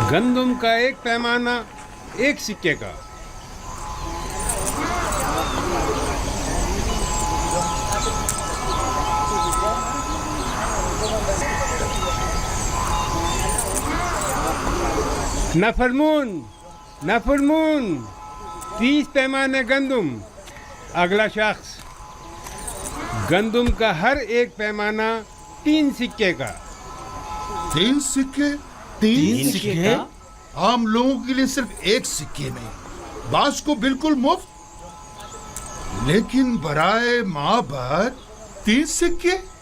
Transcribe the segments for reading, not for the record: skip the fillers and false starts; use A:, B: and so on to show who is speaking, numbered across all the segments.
A: गंदम का एक पैमाना एक सिक्के का। नफरमून 30 पैमाने गंदम। अगला शख्स, गंदम का हर एक पैमाना 3 सिक्के का।
B: 3 सिक्के?
C: 3 सिक्के?
B: आम लोगों के लिए सिर्फ 1 सिक्के में, बास को बिल्कुल मुफ्त। लेकिन बराए माबद 3 सिक्के,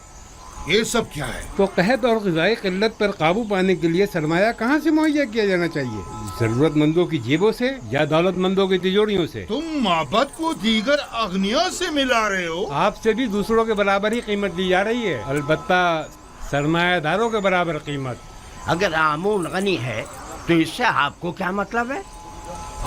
B: ये सब क्या है?
A: तो कहत और ग़िज़ाई क़िल्लत पर काबू पाने के लिए सरमाया कहाँ से मुहैया किया जाना चाहिए? ज़रूरतमंदों की जेबों से या दौलतमंदों की तिजोरियों से?
B: तुम माबद को दीगर अगनिया से मिला रहे हो।
A: आपसे भी दूसरों के बराबर ही कीमत दी जा रही है, अलबत्ता सरमायादारों के बराबर कीमत।
C: अगर आमून गनी है तो इससे आपको क्या मतलब है?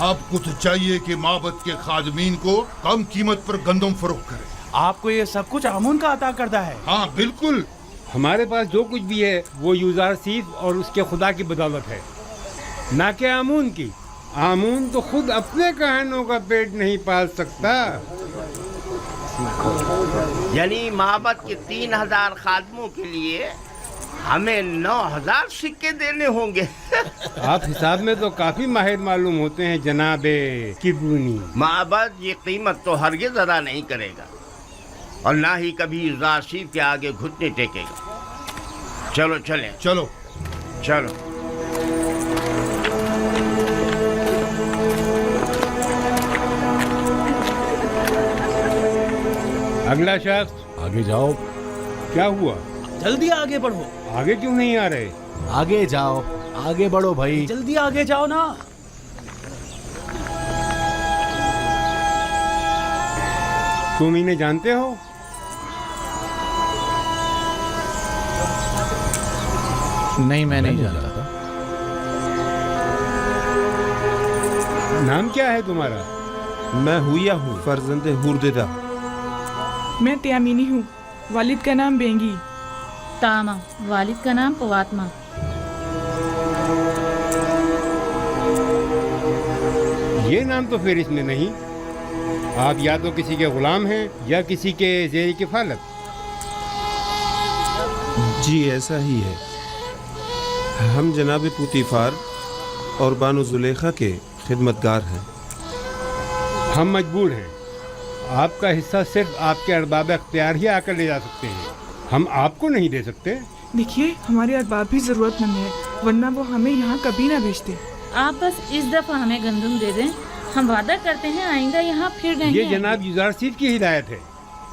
B: आपको तो चाहिए कि माबद के खादमीन को कम कीमत पर गंदम फरोख्त करें।
D: आपको ये सब कुछ आमून का अता करता है?
B: हाँ बिल्कुल।
A: हमारे पास जो कुछ भी है वो यूज़ार सीफ और उसके खुदा की बदौलत है, ना कि आमून की। आमून तो खुद अपने कहनों का पेट नहीं पाल सकता।
C: यानी माबद के 3000 खादमों के लिए हमें 9000 सिक्के देने होंगे।
A: आप हिसाब में तो काफी माहिर मालूम होते हैं जनाबे किरबूनी।
C: माबद ये कीमत तो हरगिज़ अदा नहीं करेगा और ना ही कभी राशिद के आगे घुटने टेकेगा। चलो चलें।
B: चलो
C: चलो।
A: अगला शख्स,
E: आगे जाओ।
A: क्या हुआ?
D: जल्दी आगे बढ़ो।
A: आगे क्यों नहीं आ रहे?
E: आगे जाओ, आगे बढ़ो भाई।
D: जल्दी आगे जाओ ना।
A: तुम इन्हें जानते हो?
E: नहीं, मैं नहीं जानता।
A: नाम क्या है तुम्हारा?
F: मैं हुया हूँ, फर्जंदे हुरदिदा।
G: मैं त्यामीनी हूँ, वालिद का नाम बेंगी।
H: तामा, वालिद का नाम पवात्मा।
A: ये नाम तो फिर इसमें नहीं। आप या तो किसी के गुलाम हैं या किसी के ज़ेर किफालत।
F: जी ऐसा ही है। हम जनाब पुतीफार और बानो जुलेखा के खिदमतगार हैं।
A: हम मजबूर हैं। आपका हिस्सा सिर्फ आपके अरबाब अख्तियार ही आकर ले जा सकते हैं, हम आपको नहीं दे सकते।
G: देखिए, हमारे अरबाब भी जरूरतमंद है, वरना वो हमें यहाँ कभी ना भेजते।
H: आप बस इस दफा हमें गंदम दे दें, हम वादा करते हैं आइंदा यहाँ फिर रहेंगे।
A: ये जनाब यूज़ार सीफ की हिदायत है।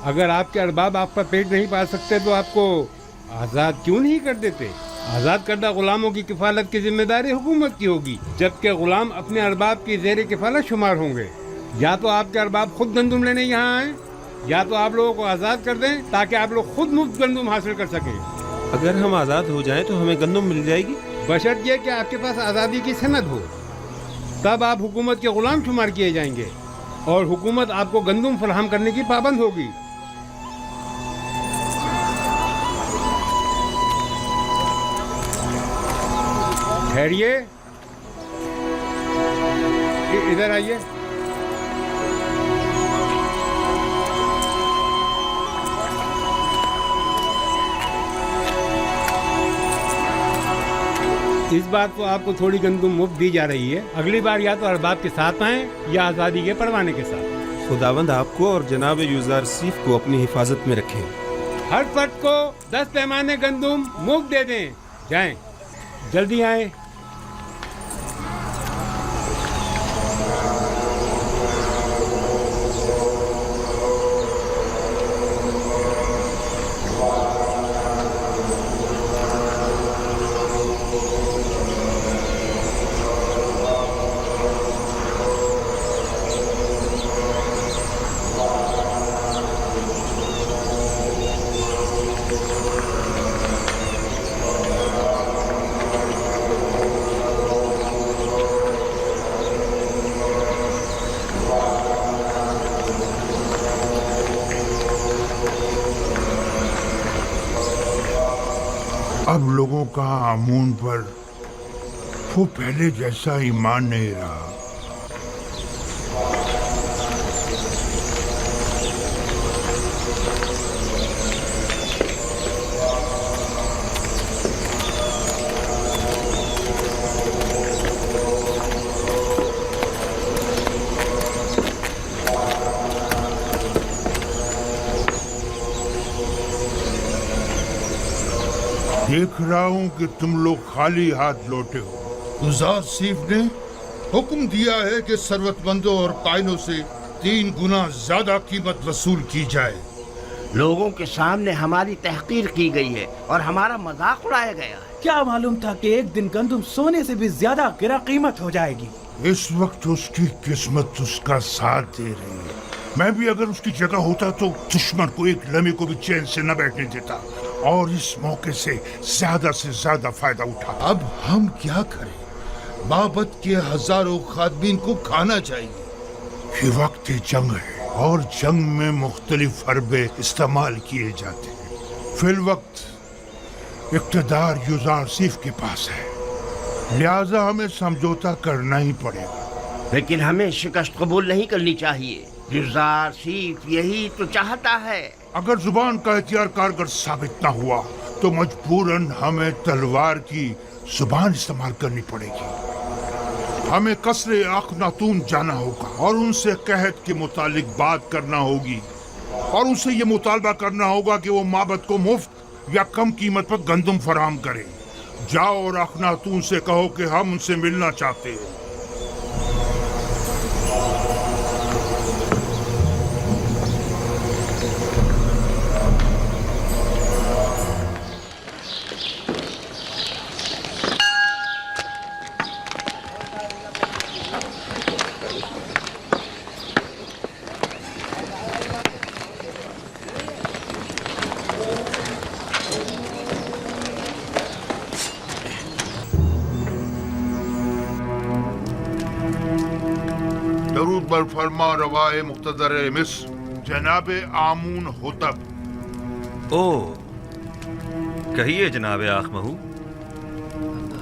A: अगर आपके अरबाब आपका पेट नहीं पाल सकते तो आपको आज़ाद क्यों नहीं कर देते? आज़ाद करदा गुलामों की किफ़ालत की जिम्मेदारी हुकूमत की होगी, जबकि गुलाम अपने अरबाब की ज़ेर किफ़ालत शुमार होंगे। या तो आपके अरबाब खुद गंदम लेने यहाँ आएँ, या तो आप लोगों को आज़ाद कर दें ताकि आप लोग खुद मुफ्त गंदम हासिल कर सकें।
F: अगर हम आज़ाद हो जाएं तो हमें गंदम मिल जाएगी,
A: बशर्त ये कि आपके पास आज़ादी की सनद हो। तब आप हुकूमत के गुलाम शुमार किए जाएंगे और हुकूमत आपको गंदम फराहम करने की पाबंद होगी। ठहरिए, इधर आइए। इस बार तो आपको थोड़ी गंदम मुफ्त दी जा रही है, अगली बार या तो अरबाब के साथ आएं या आज़ादी के परवाने के साथ।
F: खुदावंद आपको और जनाब यूज़ार सीफ को अपनी हिफाजत में रखें।
A: हर फर्द को 10 पैमाने गंदम मुफ्त दे दें। जाएं, जल्दी आएं।
B: अब लोगों का आमून पर वो पहले जैसा ईमान नहीं रहा। देख रहा हूं कि तुम लोग खाली हाथ लौटे हो। गुजार सीफ ने हुक्म दिया है कि सरवतमंदों और कायनों से 3 गुना ज्यादा कीमत वसूल की जाए।
C: लोगों के सामने हमारी तहकीर की गई है और हमारा मजाक उड़ाया गया है।
D: क्या मालूम था कि एक दिन गंदम सोने से भी ज्यादा गिरा कीमत हो जाएगी।
B: इस वक्त उसकी किस्मत उसका साथ दे रही है। मैं भी अगर उसकी जगह होता तो दुश्मन को एक लम्हे को भी चैन से न बैठने देता और इस मौके से ज्यादा फायदा उठा। अब हम क्या करें? बाबत के हजारों खादमीन को खाना चाहिए। ये वक्त जंग है और जंग में मुख्तलिफ हरबे इस्तेमाल किए जाते हैं। फिल वक्त इक़्तिदार युज़ार सीफ के पास है, लिहाजा हमें समझौता करना ही पड़ेगा।
C: लेकिन हमें शिकस्त कबूल नहीं करनी चाहिए। युज़ार सीफ यही तो चाहता है।
B: अगर जुबान का इख्तियार कारगर साबित न हुआ तो मजबूरन हमें तलवार की जुबान इस्तेमाल करनी पड़ेगी। हमें कसरे अखनातून जाना होगा और उनसे कहत के मुतालिक बात करना होगी और उनसे ये मुतालबा करना होगा कि वो माबद को मुफ्त या कम कीमत पर गंदम फराहम करे। जाओ और अखनातून से कहो कि हम उनसे मिलना चाहते हैं। दरूद बर फरमा रवाए मुख्तदर मिस्र जनाब आमून होतब।
I: ओ कहिए जनाब आखमहू,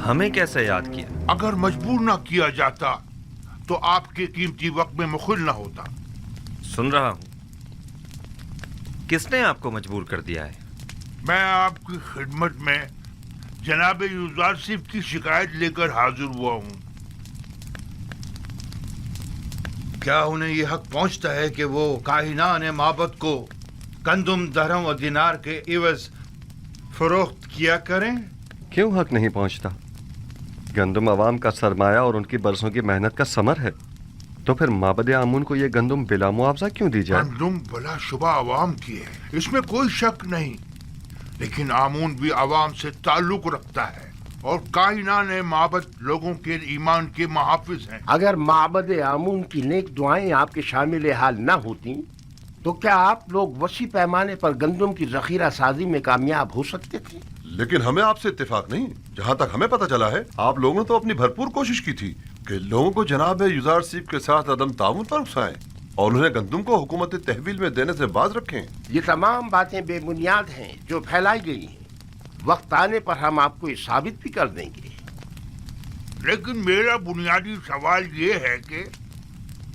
I: हमें कैसे याद किया?
B: अगर मजबूर ना किया जाता तो आपके कीमती वक्त में मुखिल ना होता।
I: सुन रहा हूं। किसने आपको मजबूर कर दिया है?
B: मैं आपकी खिदमत में जनाब युज़ार सीफ की शिकायत लेकर हाजिर हुआ हूँ। क्या उन्हें ये हक पहुंचता है कि वो काहिनान माबद को गंदम, दरहम और दिनार के इवज फरोख्त किया करें?
J: क्यों हक नहीं पहुंचता? गंदम अवाम का सरमाया और उनकी बरसों की मेहनत का समर है। तो फिर माबद आमून को ये गंदम बिला मुआवजा क्यों दी जाए?
B: गंदम बला शुबा अवाम की है, इसमें कोई शक नहीं, लेकिन आमून भी अवाम से ताल्लुक रखता है और कायनान माबद लोगों के ईमान के मुहाफिज हैं।
C: अगर माबद आमून की नेक दुआएं आपके शामिल हाल न होती तो क्या आप लोग वसी पैमाने पर गंदम की जखीरा साजी में कामयाब हो सकते थे?
K: लेकिन हमें आपसे इत्तेफाक नहीं। जहाँ तक हमें पता चला है, आप लोगों ने तो अपनी भरपूर कोशिश की थी कि लोगों को जनाब युज़ार सीफ के साथ अदम ताउन पर उकसाएं और उन्हें गंदम को हुकूमत तहवील में देने से बाज रखें।
C: ये तमाम बातें बेबुनियाद हैं जो फैलाई गई हैं। वक्त आने पर हम आपको ये साबित भी कर देंगे।
B: लेकिन मेरा बुनियादी सवाल ये है कि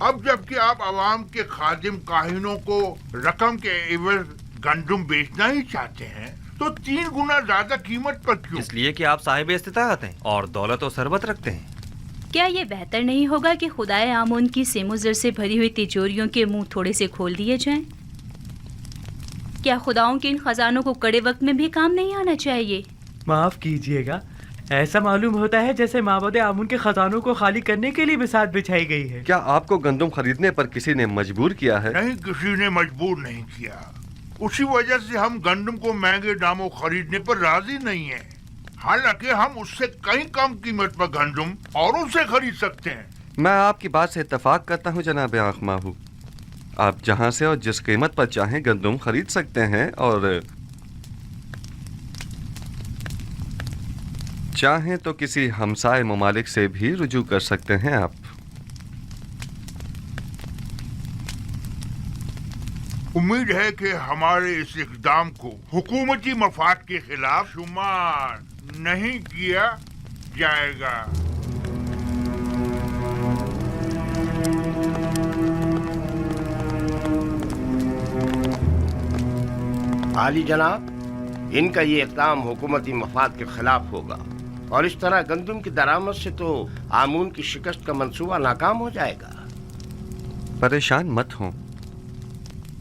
B: अब जबकि आप अवाम के खादिम काहिनों को रकम के एवज गंदम बेचना ही चाहते हैं तो 3 गुना ज्यादा कीमत पर क्यों?
I: इसलिए कि आप साहिब इस्तिताअत हैं और दौलत और सरबत रखते हैं।
L: क्या ये बेहतर नहीं होगा कि खुदाए आमून की सेमुजर से भरी हुई तिजोरियों के मुंह थोड़े से खोल दिए जाएं? क्या खुदाओं के इन खजानों को कड़े वक्त में भी काम नहीं आना चाहिए?
D: माफ कीजिएगा, ऐसा मालूम होता है जैसे माबद आमून के खजानों को खाली करने के लिए बिसात बिछाई गई है।
J: क्या आपको गंदम खरीदने पर किसी ने मजबूर किया है?
B: नहीं, किसी ने मजबूर नहीं किया। उसी वजह से हम गंदम को महंगे दामों खरीदने पर राजी नहीं है। हालांकि हम उससे कहीं कम कीमत पर गंदम और उसे खरीद सकते हैं।
J: मैं आपकी बात से इत्तेफाक करता हूँ जनाब आखमाहू। आप जहाँ से और जिस कीमत पर चाहें गंदम खरीद सकते हैं और चाहें तो किसी हमसाए ममालिक से भी रुजू कर सकते हैं। आप
B: उम्मीद है कि हमारे इस इकदाम को हुकूमती मफाद के खिलाफ शुमार नहीं किया जाएगा।
C: आली जनाब, इनका ये इक़दाम हुकूमती मफाद के खिलाफ होगा और इस तरह गंदम की दरामद से तो आमून की शिकस्त का मंसूबा नाकाम हो जाएगा।
J: परेशान मत हो,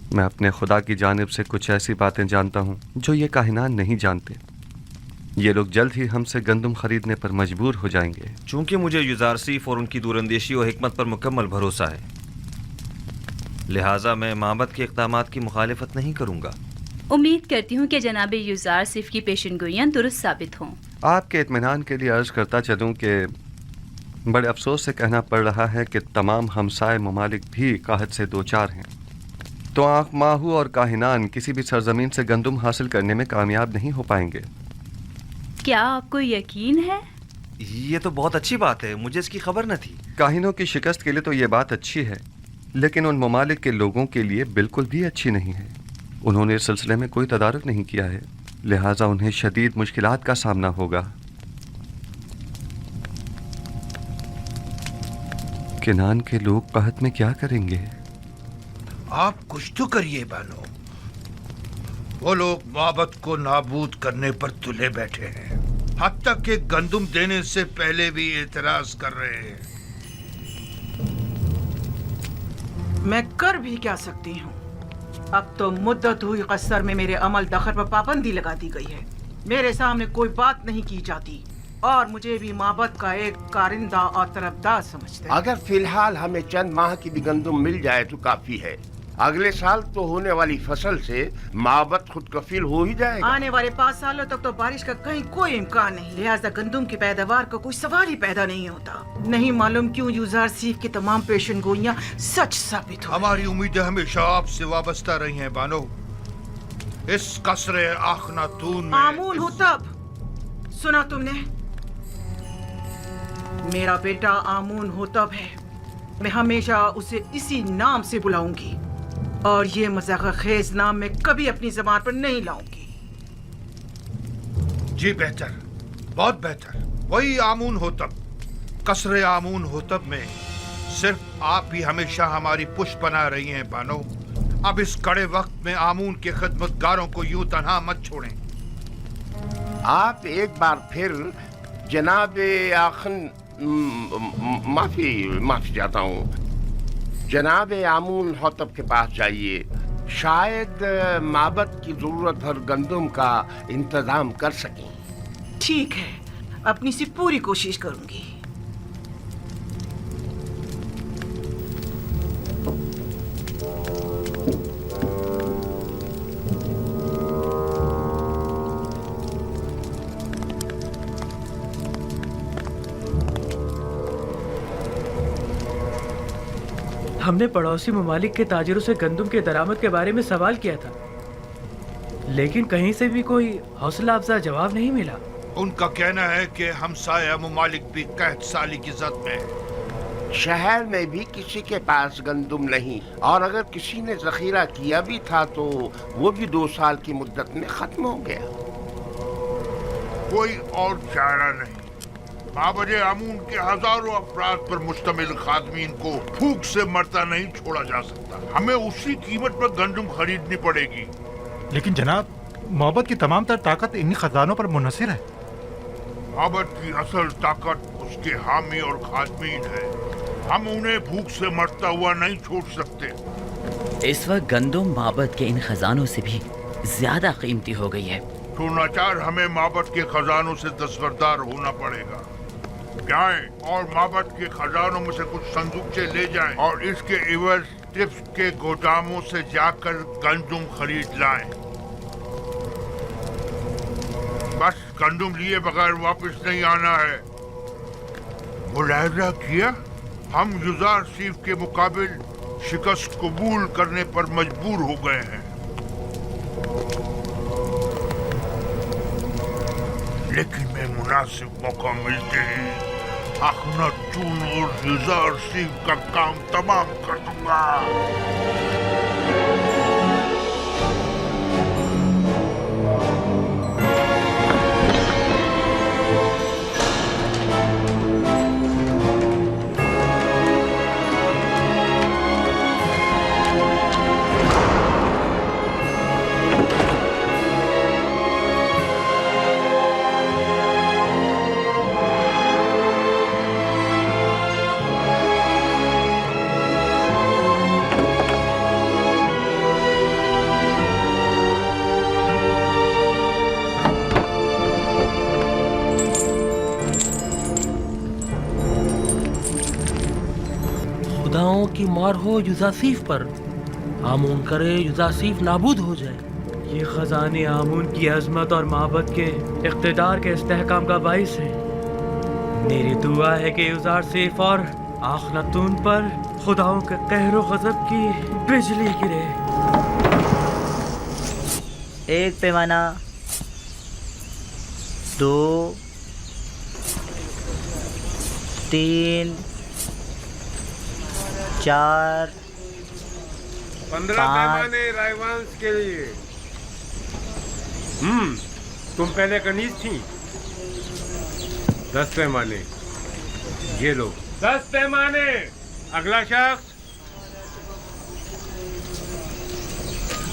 J: मैं अपने खुदा की जानिब से कुछ ऐसी बातें जानता हूँ जो ये काहिनान नहीं जानते। ये लोग जल्द ही हमसे गंदम खरीदने पर मजबूर हो जाएंगे।
I: चूंकि मुझे युजारसीफ और उनकी दूरंदेशी और हिकमत पर मुकम्मल भरोसा है, लिहाजा मैं माबद के इक़दामात की मुखालिफत नहीं करूँगा।
L: उम्मीद करती हूँ कि जनाब युजारसीफ की पेशनगोइयाँ दुरुस्त साबित हों।
J: आपके इत्मीनान के लिए अर्ज़ करता चलूँ कि बड़े अफसोस से कहना पड़ रहा है कि तमाम हमसाए ममालिक भी काहत से दो चार हैं, तो आँख माहू और काहिनान किसी भी सरजमीन से गंदम हासिल करने में कामयाब नहीं हो पाएंगे।
L: क्या आपको यकीन है?
I: ये तो बहुत अच्छी बात है, मुझे इसकी खबर न थी।
J: काहिनों की शिकस्त के लिए तो ये बात अच्छी है, लेकिन उन ममालिक के लोगों के लिए बिल्कुल भी अच्छी नहीं है। उन्होंने इस सिलसिले में कोई तदारुक नहीं किया है, लिहाजा उन्हें शदीद मुश्किलात का सामना होगा। किनान के लोग कहत में क्या करेंगे?
B: आप कुछ तो करिए बानो। वो लोग माबद को नाबूद करने पर तुले बैठे हैं, हत्ता के गंदम देने से पहले भी एतराज कर रहे हैं।
G: मैं कर भी क्या सकती हूँ? अब तो मुद्दत हुई कसर में मेरे अमल दखल पर पाबंदी लगा दी गई है। मेरे सामने कोई बात नहीं की जाती और मुझे भी माबद का एक कारिंदा और तरफदार समझते हैं।
C: अगर फिलहाल हमें चंद माह की भी गंदम मिल जाए तो काफी है। अगले साल तो होने वाली फसल से माबद खुद कफील हो ही जाएगा।
G: आने वाले 5 सालों तक तो बारिश का कहीं कोई इम्कान नहीं, लिहाजा गंदम की पैदावार का कोई सवाल ही पैदा नहीं होता। नहीं मालूम क्यों युजारसीफ की तमाम पेशनगोइयां सच साबित हो।
B: हमारी उम्मीदें हमेशा आपसे वाबस्ता रही हैं बानो। इस कसरे आखनातून में
G: आमून हो तब सुना तुमने? मेरा बेटा आमून हो तब है। मैं हमेशा उसे इसी नाम से बुलाऊंगी और ये मजाक खेज नाम मैं कभी अपनी ज़बान पर नहीं लाऊंगी।
B: जी बेहतर, बहुत बेहतर, वही आमून हो तब। कसरे आमून हो तब में सिर्फ आप ही हमेशा हमारी पुष्ट बना रही हैं बानो। अब इस कड़े वक्त में आमून के खिदमतगारों को यूं तन्हा मत छोड़ें।
C: आप एक बार फिर जनाब आखन माफी चाहता हूँ, जनाब आमून होतब के पास जाइए। शायद माबद की जरूरत भर गंदम का इंतजाम कर सकें।
G: ठीक है, अपनी सी पूरी कोशिश करूंगी।
D: हमने पड़ोसी ममालिक के ताजिरों से गंदम के दरामद के बारे में सवाल किया था, लेकिन कहीं से भी कोई हौसला अफजा जवाब नहीं मिला।
B: उनका कहना है कि हमसाया ममालिक भी कहत साली की जद में है।
C: शहर में भी किसी के पास गंदम नहीं, और अगर किसी ने जखीरा किया भी था तो वो भी 2 साल की मुद्दत में खत्म हो गया।
B: कोई और चारा नहीं। माबद आमून के हजारों अफराद पर मुश्तमिल खादमीन को भूख से मरता नहीं छोड़ा जा सकता। हमें उसी कीमत पर गंदम खरीदनी पड़ेगी।
M: लेकिन जनाब, माबद की तमाम तर ताकत इन्हीं खजानों पर मुनहसर है।
B: माबद की असल ताकत उसके हामी और खादमीन है। हम उन्हें भूख से मरता हुआ नहीं छोड़ सकते।
N: इस वक्त गंदम माबद के इन खजानों से भी ज्यादा कीमती हो गई है।
B: तो नाचार हमें माबद के खजानों से दस्तबरदार होना पड़ेगा। जाएं और माबद के खजानों में से कुछ संदूकचे ले जाएं और इसके इवज टिप्स के गोदामों से जाकर गंदम खरीद लाएं। बस गंदम लिए बगैर वापस नहीं आना है। मुलाहिजा किया, हम युजारसीफ के मुकाबिल शिकस्त कबूल करने पर मजबूर हो गए हैं। लेकिन मैं मुनासिब मौका मिलते ही अखनातून और युजारसीफ का काम तमाम कर दूंगा।
O: मार हो युजासीफ पर। आमून करे युजासीफ नाबूद हो जाए।
D: ये खजाने आमून की अजमत और माबद के इख्तिदार के इस्तेहकाम का बाइस है। मेरी दुआ है कि युजारसीफ और आखनातून पर खुदाओं के कहरो गजब की बिजली गिरे।
P: एक पैमाना, 2, 3, 4,
A: 15 पैमाने रायवांश के लिए। तुम पहले कनीज थी। 10 पैमाने, ये लो 10 पैमाने। अगला शख्स।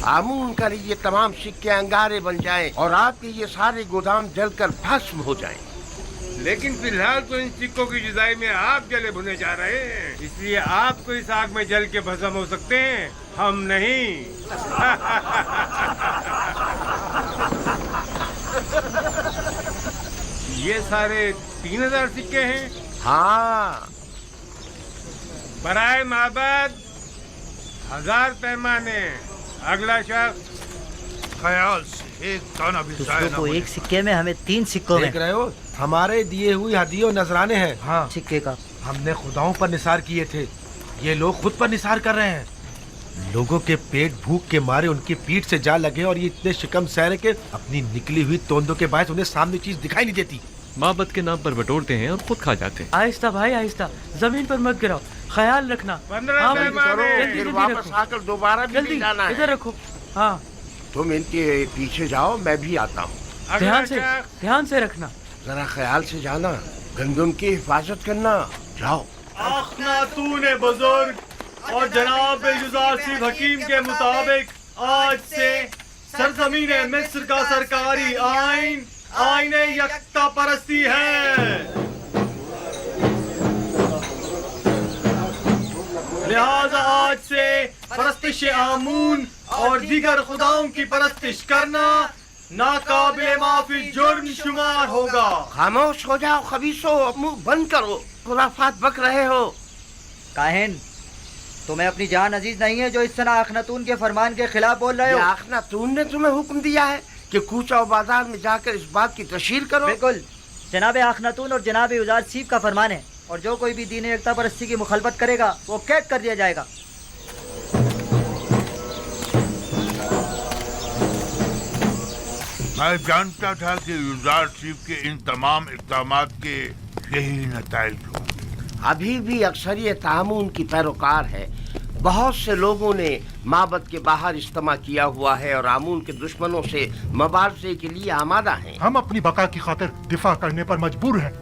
C: आमून का ये तमाम सिक्के अंगारे बन जाएं और आपके ये सारे गोदाम जलकर भस्म हो जाएं।
A: लेकिन फिलहाल तो इन सिक्कों की जुदाई में आप जले भुने जा रहे हैं, इसलिए आप तो इस आग में जल के भस्म हो सकते हैं, हम नहीं। ये सारे 3000 सिक्के हैं।
C: हाँ।
A: बराए माबद 1000 पैमाने। अगला शख्स।
B: ख्याल से एक दाना भी जाए ना
P: को एक सिक्के में, हमें 3 सिक्कों में।
E: देख रहे हो, हमारे दिए हुई हदियों नजराने हैं।
O: हाँ,
P: सिक्के का
E: हमने खुदाओं पर निसार किए थे, ये लोग खुद पर निसार कर रहे हैं। लोगों के पेट भूख के मारे उनकी पीठ से जा लगे और ये इतने शिकम सहरे के अपनी निकली हुई तोंदों के बायस उन्हें सामने चीज दिखाई नहीं देती।
Q: माबद के नाम पर बटोरते हैं और खुद खा जाते हैं।
D: आहिस्ता भाई आहिस्ता, जमीन पर मत गिराओ, ख्याल रखना।
A: 15 पैमाने।
C: फिर वापस आकर दोबारा भी
D: जल्दी
C: जाना है।
D: इधर रखो। हाँ,
C: तुम इनके पीछे जाओ, मैं भी आता हूँ।
D: ध्यान से रखना।
C: जरा ख्याल से जाना, गंदम की हिफाजत करना। जाओ।
R: आखनातून बुजुर्ग और जनाब युजारसीफ हकीम के मुताबिक आज से सरजमीन मिस्र का सरकारी आइन आईने यकता परस्ती है। लिहाजा आज से परस्तिश आमून और दीगर खुदाओं की परस्तिश करना नाकाबिले माफी जुर्म शुमार होगा।
C: खामोश हो जाओ खबीसो, मुंह बंद करो, खुराफात बक रहे हो।
P: काहिन, तुम्हें अपनी जान अजीज नहीं है जो इस तरह आखनातून के फरमान के खिलाफ बोल रहे हो?
C: आखनातून ने तुम्हें हुक्म दिया है कि कूचा और बाजार में जाकर इस बात की तशहीर करो।
P: बिल्कुल, जनाब आखनातून और जनाब युजारसीफ का फरमान है, और जो कोई भी दीन एकता परस्ती की मुखालफत करेगा वो कैद कर दिया जाएगा।
B: मैं जानता था कि युजारसीफ के इन तमाम इक़दामात के यही नताइज होंगे।
C: अभी भी अक्सरियत आमून की पैरोकार है। बहुत से लोगों ने माबद के बाहर इज्तिमा किया हुआ है और आमून के दुश्मनों से मुबारजे के लिए आमादा हैं।
M: हम अपनी बका की खातिर दिफा करने पर मजबूर हैं,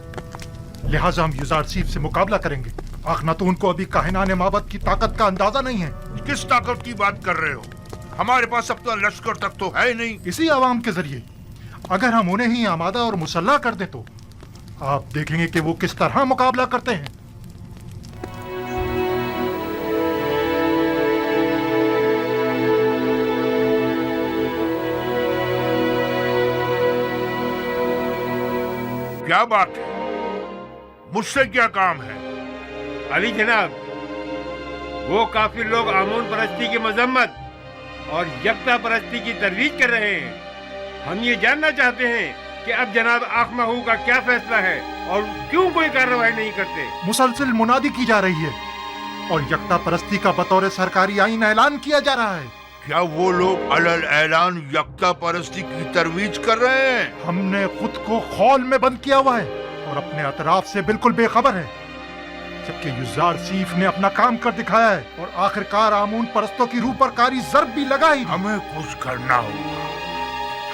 M: लिहाजा हम युजारसीफ से मुकाबला करेंगे। आखनातून को अभी काहिनाने माबद की ताकत का अंदाजा नहीं है।
B: किस ताकत की बात कर रहे हो? हमारे पास अपना लश्कर तक तो है नहीं।
M: इसी आवाम के जरिए अगर हम उन्हें ही आमादा और मुसल्ला कर दें तो आप देखेंगे कि वो किस तरह मुकाबला करते हैं।
B: क्या बात है? मुझसे क्या काम है?
A: अली जनाब, वो काफिर लोग आमून परस्ती की मजम्मत और यकता परस्ती की तरवीज कर रहे हैं। हम ये जानना चाहते हैं कि अब जनाब आखमाहू का क्या फैसला है और क्यों कोई कार्रवाई नहीं करते।
M: मुसलसल मुनादी की जा रही है और यकता परस्ती का बतौर सरकारी आईन ऐलान किया जा रहा है।
B: क्या वो लोग अलल ऐलान यकता परस्ती की तरवीज कर रहे हैं?
M: हमने खुद को खौल में बंद किया हुआ है और अपने अतराफ से बिल्कुल बेखबर है, जबकि युजारसीफ ने अपना काम कर दिखाया है और आखिरकार आमून परस्तों की रूह पर कारी ज़र्ब भी लगाई।
B: हमें कुछ करना होगा,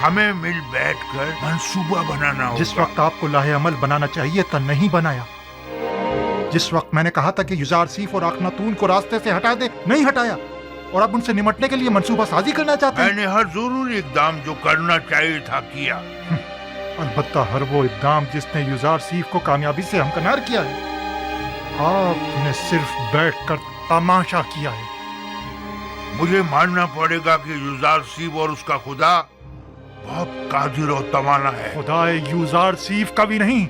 B: हमें मिल बैठकर मंसूबा बनाना होगा।
M: जिस वक्त आपको लाहे अमल बनाना चाहिए था नहीं बनाया, जिस वक्त मैंने कहा था कि युजारसीफ और आखनातून को रास्ते से हटा दे नहीं हटाया, और अब उनसे निमटने के लिए मंसूबा साजी करना चाहते हैं।
B: मैंने हर जरूरी इकदाम जो करना चाहिए था किया।
M: अलबत्ता हर वो इकदाम जिसने युजारसीफ को कामयाबी से हमकनार किया है, आपने सिर्फ बैठकर तमाशा किया है।
B: मुझे मानना पड़ेगा कि युजारसीफ और उसका खुदा बहुत कादिर और तवाना है।
M: खुदाए युजारसीफ का भी नहीं,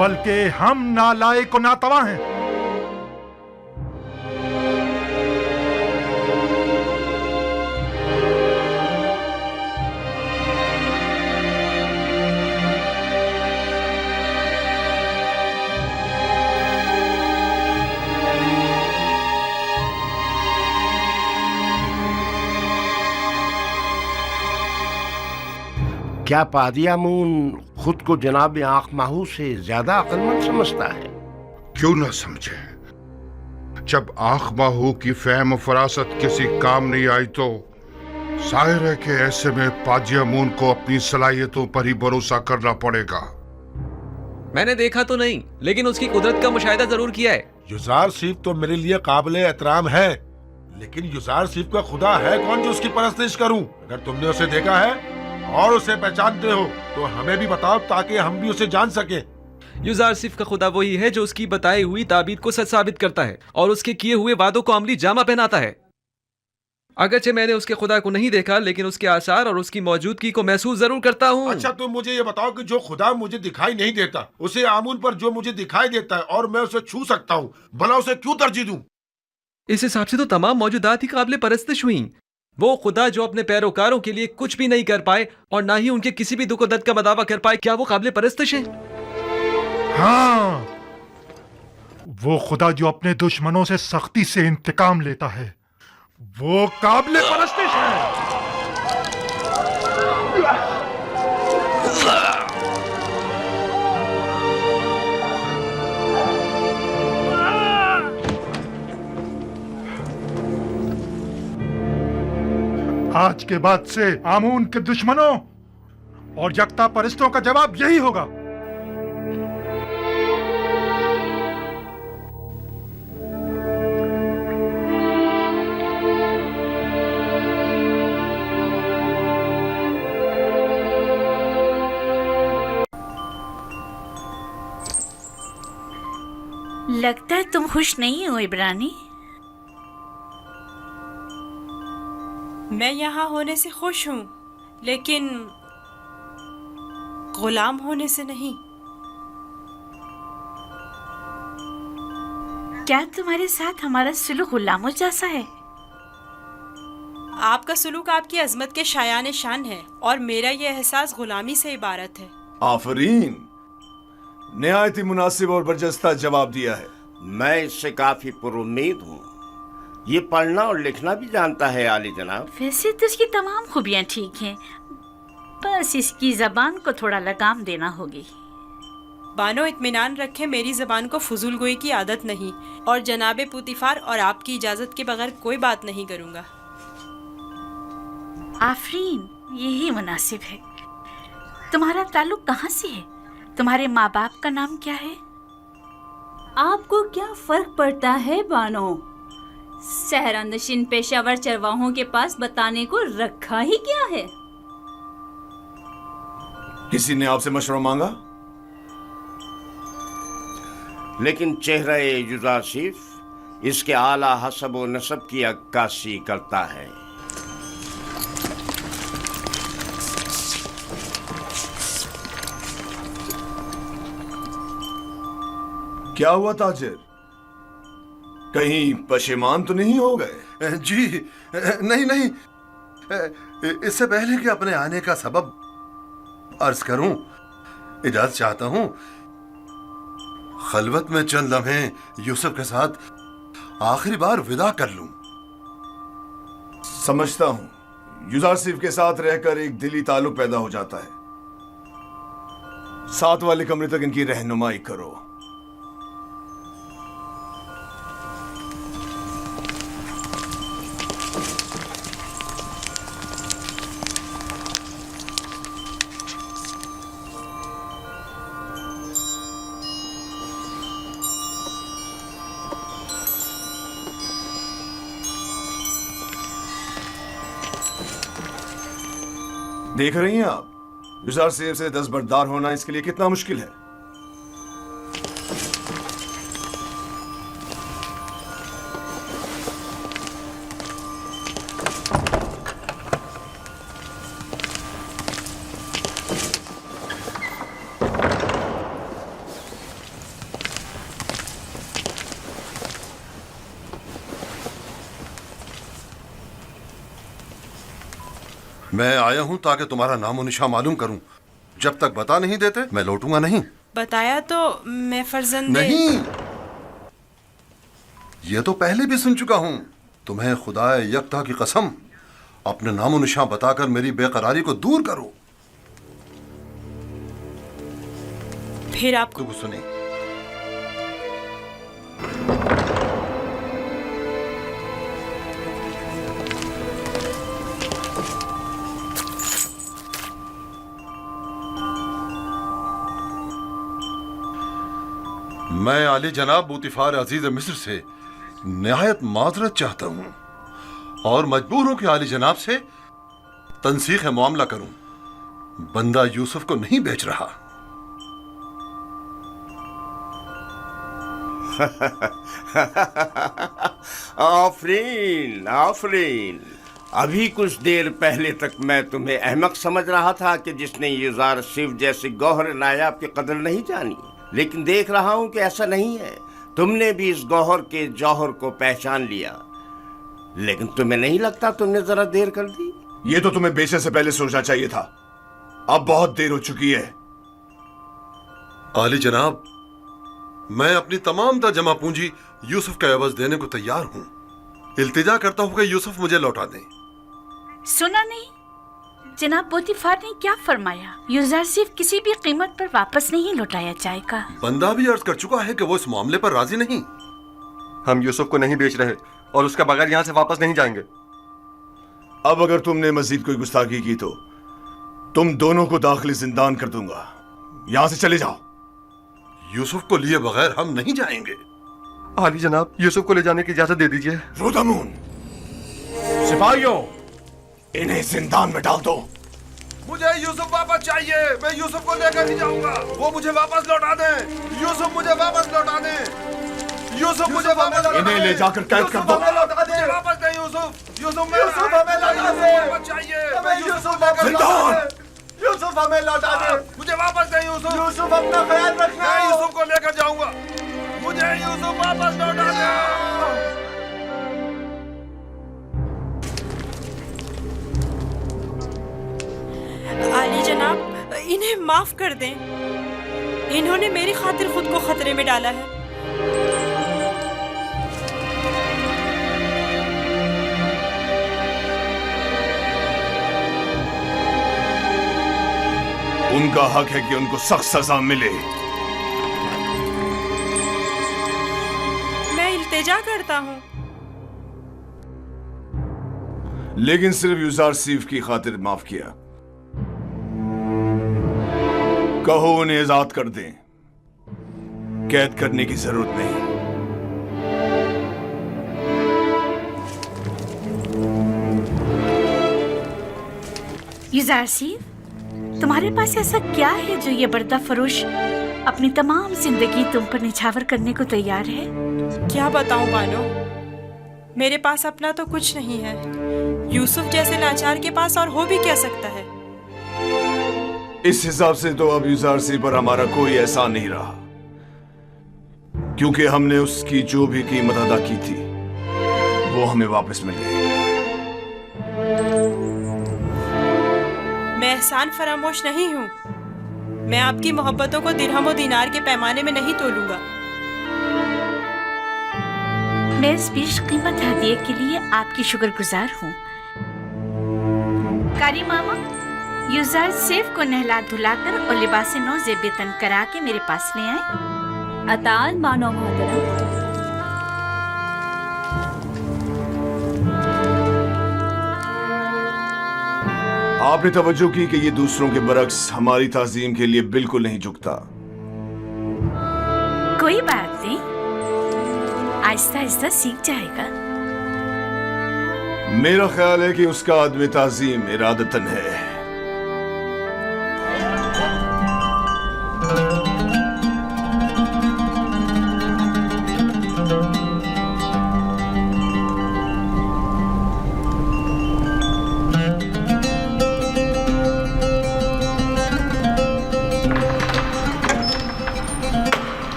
M: बल्कि हम नालायक और नातवा हैं।
C: क्या पादी आमून खुद को जनाब आंख माहू से ज्यादा अक्लमंद समझता है?
B: क्यों ना समझे। जब आंख माहू की फहम और फरासत किसी काम नहीं आई तो जाहिर है कि ऐसे में पाजी अमून को अपनी सलाहियतों पर ही भरोसा करना पड़ेगा।
Q: मैंने देखा तो नहीं, लेकिन उसकी कुदरत का मुशाहिदा जरूर किया है।
E: युजार सीफ तो मेरे लिए काबिल एहतराम है, लेकिन युजार सीफ का खुदा है कौन जो उसकी परस्तिश करूं? अगर तुमने उसे देखा है और उसे पहचानते हो तो हमें भी बताओ ताकि हम भी उसे जान सके।
Q: युजार सिर्फ का खुदा वही है जो उसकी बताई हुई ताबीद को सच साबित करता है और उसके किए हुए वादों को अमली जामा पहनाता है। अगरचे मैंने उसके खुदा को नहीं देखा, लेकिन उसके आसार और उसकी मौजूदगी को महसूस जरूर करता हूँ।
E: अच्छा, तुम मुझे ये बताओ कि जो खुदा मुझे दिखाई नहीं देता, उसे आमून पर जो मुझे दिखाई देता है और मैं उसे छू सकता हूँ, भला उसे क्यों तरजीह दूं?
Q: इस हिसाब से तो तमाम मौजूदात ही काबिल परस्तिश हुई। वो खुदा जो अपने पैरोकारों के लिए कुछ भी नहीं कर पाए और ना ही उनके किसी भी दुख दर्द का मदावा कर पाए, क्या वो काबिल परस्तिश है?
M: हाँ, वो खुदा जो अपने दुश्मनों से सख्ती से इंतकाम लेता है, वो काबिल परस्तिश है। आज के बाद से आमून के दुश्मनों और यकता परस्तों का जवाब यही होगा।
H: लगता है तुम खुश नहीं हो इब्रानी।
S: मैं यहाँ होने से खुश हूँ, लेकिन गुलाम होने से नहीं।
H: क्या तुम्हारे साथ हमारा सुलूक गुलामों जैसा है?
S: आपका सुलूक आपकी अजमत के शायान शान है और मेरा ये एहसास गुलामी से इबारत है।
R: आफरीन, निहायत ही मुनासिब और बरजस्ता जवाब दिया है।
C: मैं इससे काफी पुरुम्मीद हूँ। ये पढ़ना और लिखना भी जानता है आली जनाब।
H: वैसे तो इसकी तमाम खूबियाँ ठीक हैं, बस इसकी जबान को थोड़ा लगाम देना होगी।
S: बानो, इत्मीनान रखें, मेरी जबान को फजूल गोई की आदत नहीं और जनाबे पुतिफार और आपकी इजाजत के बगैर कोई बात नहीं करूँगा।
H: आफरीन, यही मुनासिब है। तुम्हारा ताल्लुक कहाँ से है? तुम्हारे माँ बाप का नाम क्या है?
L: आपको क्या फर्क पड़ता है बानो? सहरानशीन पेशावर चरवाहों के पास बताने को रखा ही क्या है?
R: किसी ने आपसे मशवरा मांगा?
C: लेकिन चेहरा युजारसीफ इसके आला हसब व नसब की अक्कासी करता है।
R: क्या हुआ ताजिर, कहीं पशेमान तो नहीं हो गए?
K: जी नहीं, इससे पहले कि अपने आने का सबब अर्ज करूं, इजाजत चाहता हूं खलवत में चंद लम्हे यूसुफ के साथ आखिरी बार विदा कर लूं।
R: समझता हूं, युजारसीफ के साथ रहकर एक दिली ताल्लुक पैदा हो जाता है। साथ वाले कमरे तक इनकी रहनुमाई करो। देख रही हैं आप, युजारसीफ से दस्तबरदार होना इसके लिए कितना मुश्किल है।
K: मैं आया हूं ताकि तुम्हारा नामो निशान मालूम करूं। जब तक बता नहीं देते मैं लौटूंगा नहीं।
S: बताया तो मैं फर्जंदे
K: नहीं, ये तो पहले भी सुन चुका हूं। तुम्हें खुदाए यकता की कसम, अपने नामो निशान बताकर मेरी बेकरारी को दूर करो।
S: फिर आपको
K: सुने। मैं आली जनाब बूतिफार अजीज मिस्र से निहायत माजरत चाहता हूँ और मजबूर हूँ कि आली जनाब से तनसीख मामला करूँ। बंदा यूसुफ को नहीं बेच रहा।
C: आफरीन आफरीन, अभी कुछ देर पहले तक मैं तुम्हें अहमक समझ रहा था कि जिसने युजार सिर्फ जैसे गौहर नायाब की कदर नहीं जानी, लेकिन देख रहा हूं कि ऐसा नहीं है। तुमने भी इस गौहर के जौहर को पहचान लिया, लेकिन तुम्हें नहीं लगता तुमने जरा देर कर दी?
T: ये तो तुम्हें बेचने से पहले सोचना चाहिए था। अब बहुत देर हो चुकी है।
K: आली जनाब, मैं अपनी तमाम तर जमा पूंजी यूसुफ का एवज देने को तैयार हूँ। इल्तिजा करता हूँ कि यूसुफ मुझे लौटा दें।
H: सुना नहीं जनाब पोतीफार ने क्या फरमाया? यूसुफ सिर्फ किसी भी कीमत पर वापस नहीं लौटाया जाएगा।
K: बंदा भी अर्ज कर चुका है कि वो इस मामले पर राजी नहीं।
J: हम यूसुफ को नहीं बेच रहे और उसके बगैर यहाँ से वापस नहीं जाएंगे।
T: अब अगर तुमने मजीद कोई गुस्ताखी की तो तुम दोनों को दाखिली जिंदान कर दूंगा। यहाँ से चले जाओ।
K: यूसुफ को लिए बगैर हम नहीं जाएंगे।
J: आली जनाब, यूसुफ को ले जाने की इजाजत दे दीजिए।
T: रोदामून, सिपाहियों, इन्हें जिंदान में डाल दो।
K: मुझे यूसुफ वापस चाहिए। मैं यूसुफ को लेकर ही जाऊंगा। वो मुझे वापस लौटा दें। यूसुफ मुझे वापस लौटा दें। यूसुफ मुझे वापस,
T: इन्हें ले जाकर कैद कर दो।
K: मुझे वापस दें यूसुफ। यूसुफ हमें लौटा दें। चाहिए। मैं यूसुफ
T: जिंदान।
K: यूसुफ हमें लौटा दें। मुझे वापस दें यूसुफ। यूसुफ अपना ख्याल रखना। मैं यूसुफ को लेकर जाऊंगा। मुझे यूसुफ वापस लौटा दें।
S: आली जनाब, इन्हें माफ कर दें। इन्होंने मेरी खातिर खुद को खतरे में डाला है।
T: उनका हक है कि उनको सख्त सजा मिले।
S: मैं इल्तिजा करता हूँ,
T: लेकिन सिर्फ युजार सीफ की खातिर माफ किया। कहो उन्हें आजाद कर दें। कैद करने की जरूरत नहीं।
H: युजार सिफ, तुम्हारे पास ऐसा क्या है जो ये बर्दा फरोश अपनी तमाम जिंदगी तुम पर निछावर करने को तैयार है?
S: क्या बताऊं बानो, मेरे पास अपना तो कुछ नहीं है। यूसुफ जैसे लाचार के पास और हो भी क्या सकता है?
T: इस हिसाब से तो अब युजार सिफ पर हमारा कोई एहसान नहीं रहा, क्योंकि हमने उसकी जो भी कीमत अदा की थी वो हमें वापस मिल गई।
S: मैं एहसान फरामोश नहीं हूँ। मैं आपकी मोहब्बतों को दिरहम और दीनार के पैमाने में नहीं तोलूंगा।
H: मैं इस पेश कीमत हदिये के लिए आपकी शुक्रगुजार हूँ। कारी मामा, युजार सिफ को नहला धुलाकर और लिबास नौ ज़ेब-ए-तन करा के मेरे पास ले आए।
L: अतान मानो मोहतरम।
T: आपने तवज्जो की कि ये दूसरों के बरक्स हमारी ताज़ीम के लिए बिल्कुल नहीं झुकता।
H: कोई बात नहीं, आहिस्ता आहिस्ता सीख जाएगा।
T: मेरा ख्याल है कि उसका आदमी ताज़ीम इरादतन है।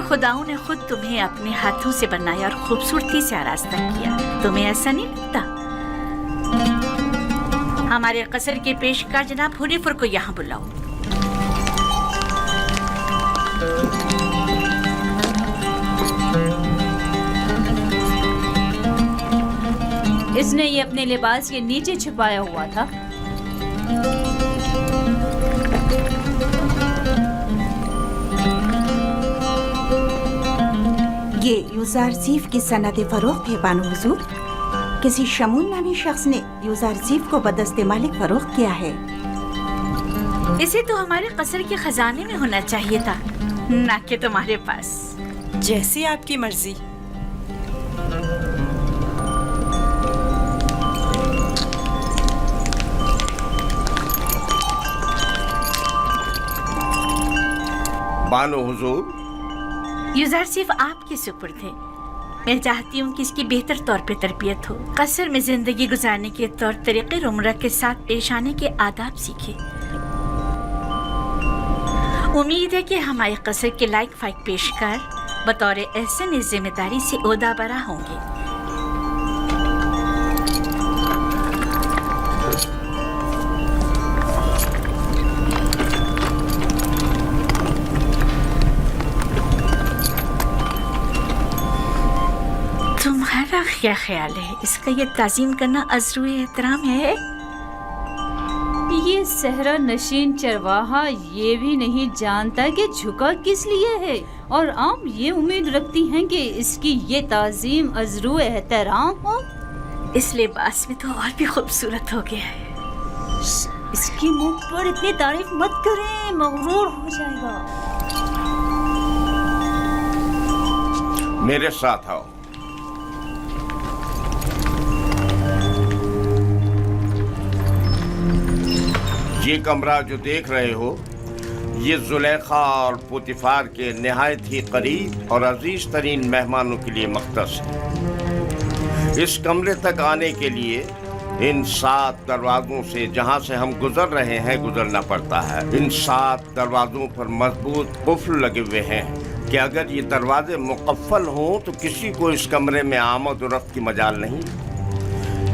H: खुदाओं ने खुद तुम्हें अपने हाथों से बनाया और खूबसूरती से आरास्ता किया। तुम्हें ऐसा नहीं लगता? हमारे कसर के पेशकार जनाब हुरीफुर को यहाँ बुलाओ।
L: इसने ये अपने लिबास के नीचे छुपाया हुआ था।
U: ये यूजार सीफ की सनद फरोख्त है बानो हुजूर। किसी शमून नामी शख्स ने यूजार सीफ को बदस्ते मालिक फरोख्त किया है।
H: इसे तो हमारे कसर के खजाने में होना चाहिए था, ना कि तुम्हारे पास।
S: जैसी आपकी मर्जी।
C: बानो हुजूर,
H: यूजार सिर्फ आपके सुपुर्द है। मैं चाहती हूँ कि इसकी बेहतर तौर पे तरबियत हो, कसर में जिंदगी गुजारने के तौर तरीके उम्र के साथ पेश आने के आदाब सीखे। उम्मीद है कि हमारे कसर के लायक फाइक पेशकार बतौर एहसन इस जिम्मेदारी से ओहदा बरा होंगे। तुम्हारा क्या ख्याल है, इसका ये ताज़ीम करना अज़्रुए एहतराम है?
L: ये सहरा नशीन चरवाहा ये भी नहीं जानता कि झुका किस लिए है, और आम ये उम्मीद रखती हैं कि इसकी ये ताज़ीम अज़्रुए एहतराम हो।
H: इस लिबास में तो और भी खूबसूरत हो गया है।
L: इसकी मुंह पर इतनी तारीफ मत करें, मगरूर हो जाएगा।
C: मेरे साथ आओ। ये कमरा जो देख रहे हो, ये जुलेखा और पुतिफार के निहायत ही करीब और अजीज तरीन मेहमानों के लिए मख्तस है। इस कमरे तक आने के लिए इन 7 दरवाजों से जहां से हम गुजर रहे हैं गुजरना पड़ता है। इन 7 दरवाजों पर मजबूत कुफ्ल लगे हुए हैं कि अगर ये दरवाजे मुकफ्फल हों तो किसी को इस कमरे में आमद और रफ्त की मजाल नहीं।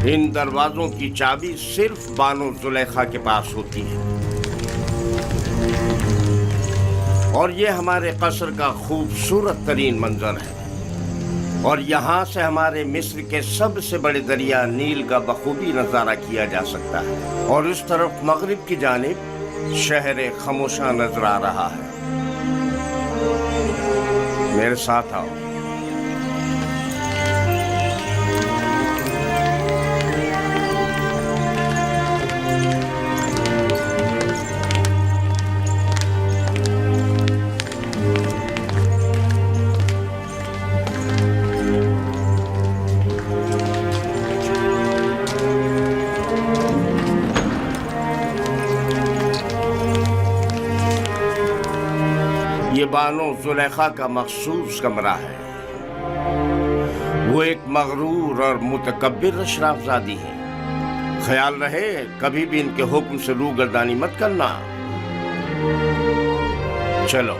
C: इन दरवाजों की चाबी सिर्फ बानो जुलेखा के पास होती है। और ये हमारे कसर का खूबसूरत तरीन मंजर है, और यहाँ से हमारे मिस्र के सबसे बड़े दरिया नील का बखूबी नज़ारा किया जा सकता है। और उस तरफ मगरिब की जानिब शहर खामोशा नजर आ रहा है। मेरे साथ आओ। ये बानो जुलेखा का मखसूस कमरा है। वो एक मगरूर और मुतकब्बिर अशराफजादी है। ख्याल रहे कभी भी इनके हुक्म से रूगर्दानी मत करना। चलो।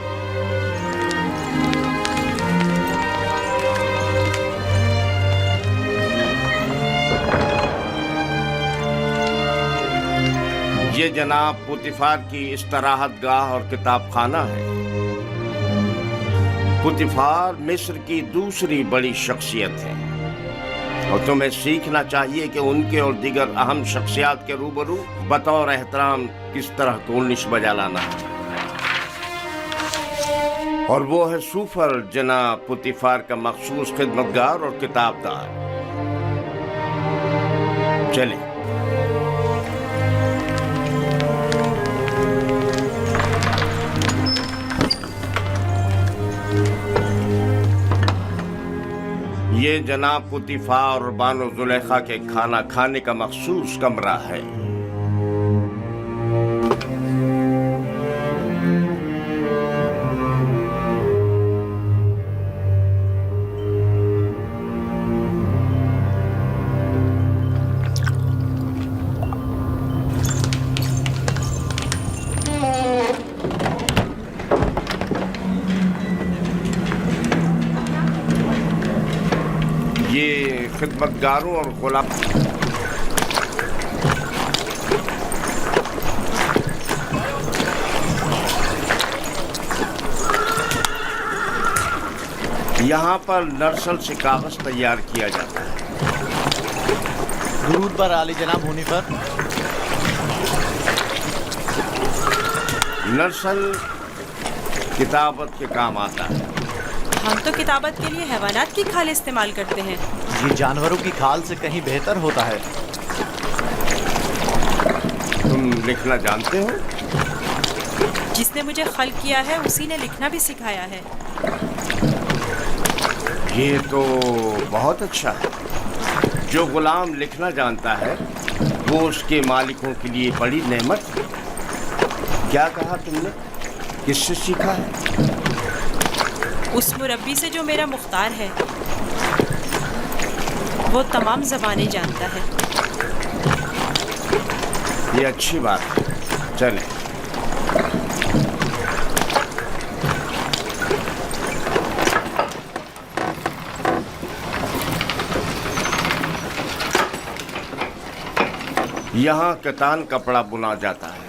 C: ये जनाब पुतिफार की इस्तराहत गाह और किताब खाना है। पुतिफार मिस्र की दूसरी बड़ी शख्सियत है, और तुम्हें सीखना चाहिए कि उनके और दीगर अहम शख्सियात के रूबरू बतौर एहतराम किस तरह कोलनिश बजा लाना है। और वो है सूफर जनाब पुतिफार का मखसूस खिदमतगार और किताबदार। चले। ये जनाब पुतिफार और बानो जुलेखा के खाना खाने का मखसूस कमरा है। खिदमतगारों और गुलाम यहाँ पर नर्सल से कागज तैयार किया जाता है।
F: दुरूद पर आली जनाब होने पर।
C: नर्सल किताबत के काम आता है।
S: हम तो किताबत के लिए हैवानात की खाल इस्तेमाल करते हैं।
F: ये जानवरों की खाल से कहीं बेहतर होता है।
C: तुम लिखना जानते हो?
S: जिसने मुझे खल किया है उसी ने लिखना भी सिखाया है।
C: ये तो बहुत अच्छा है। जो गुलाम लिखना जानता है वो उसके मालिकों के लिए बड़ी नेमत है। क्या कहा तुमने? किससे सीखा है?
S: उस मुरब्बी से जो मेरा मुख्तार है। वो तमाम ज़बानें जानता है।
C: ये अच्छी बात है। चलें। यहाँ कतान कपड़ा बुना जाता है।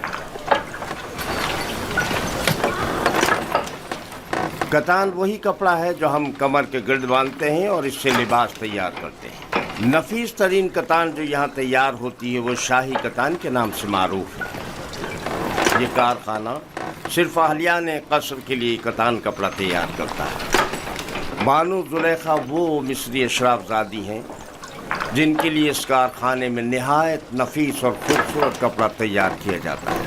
C: कतान वही कपड़ा है जो हम कमर के गिर्द बांधते हैं और इससे लिबास तैयार करते हैं। नफीस तरीन कतान जो यहाँ तैयार होती है वो शाही कतान के नाम से मारूफ है। ये कारखाना सिर्फ अहलियान कसर के लिए कतान कपड़ा तैयार करता है। बानो जुलेखा वो मिस्री अशराफजादी हैं जिनके लिए इस कारखाने में निहायत नफीस और खूबसूरत कपड़ा तैयार किया जाता है।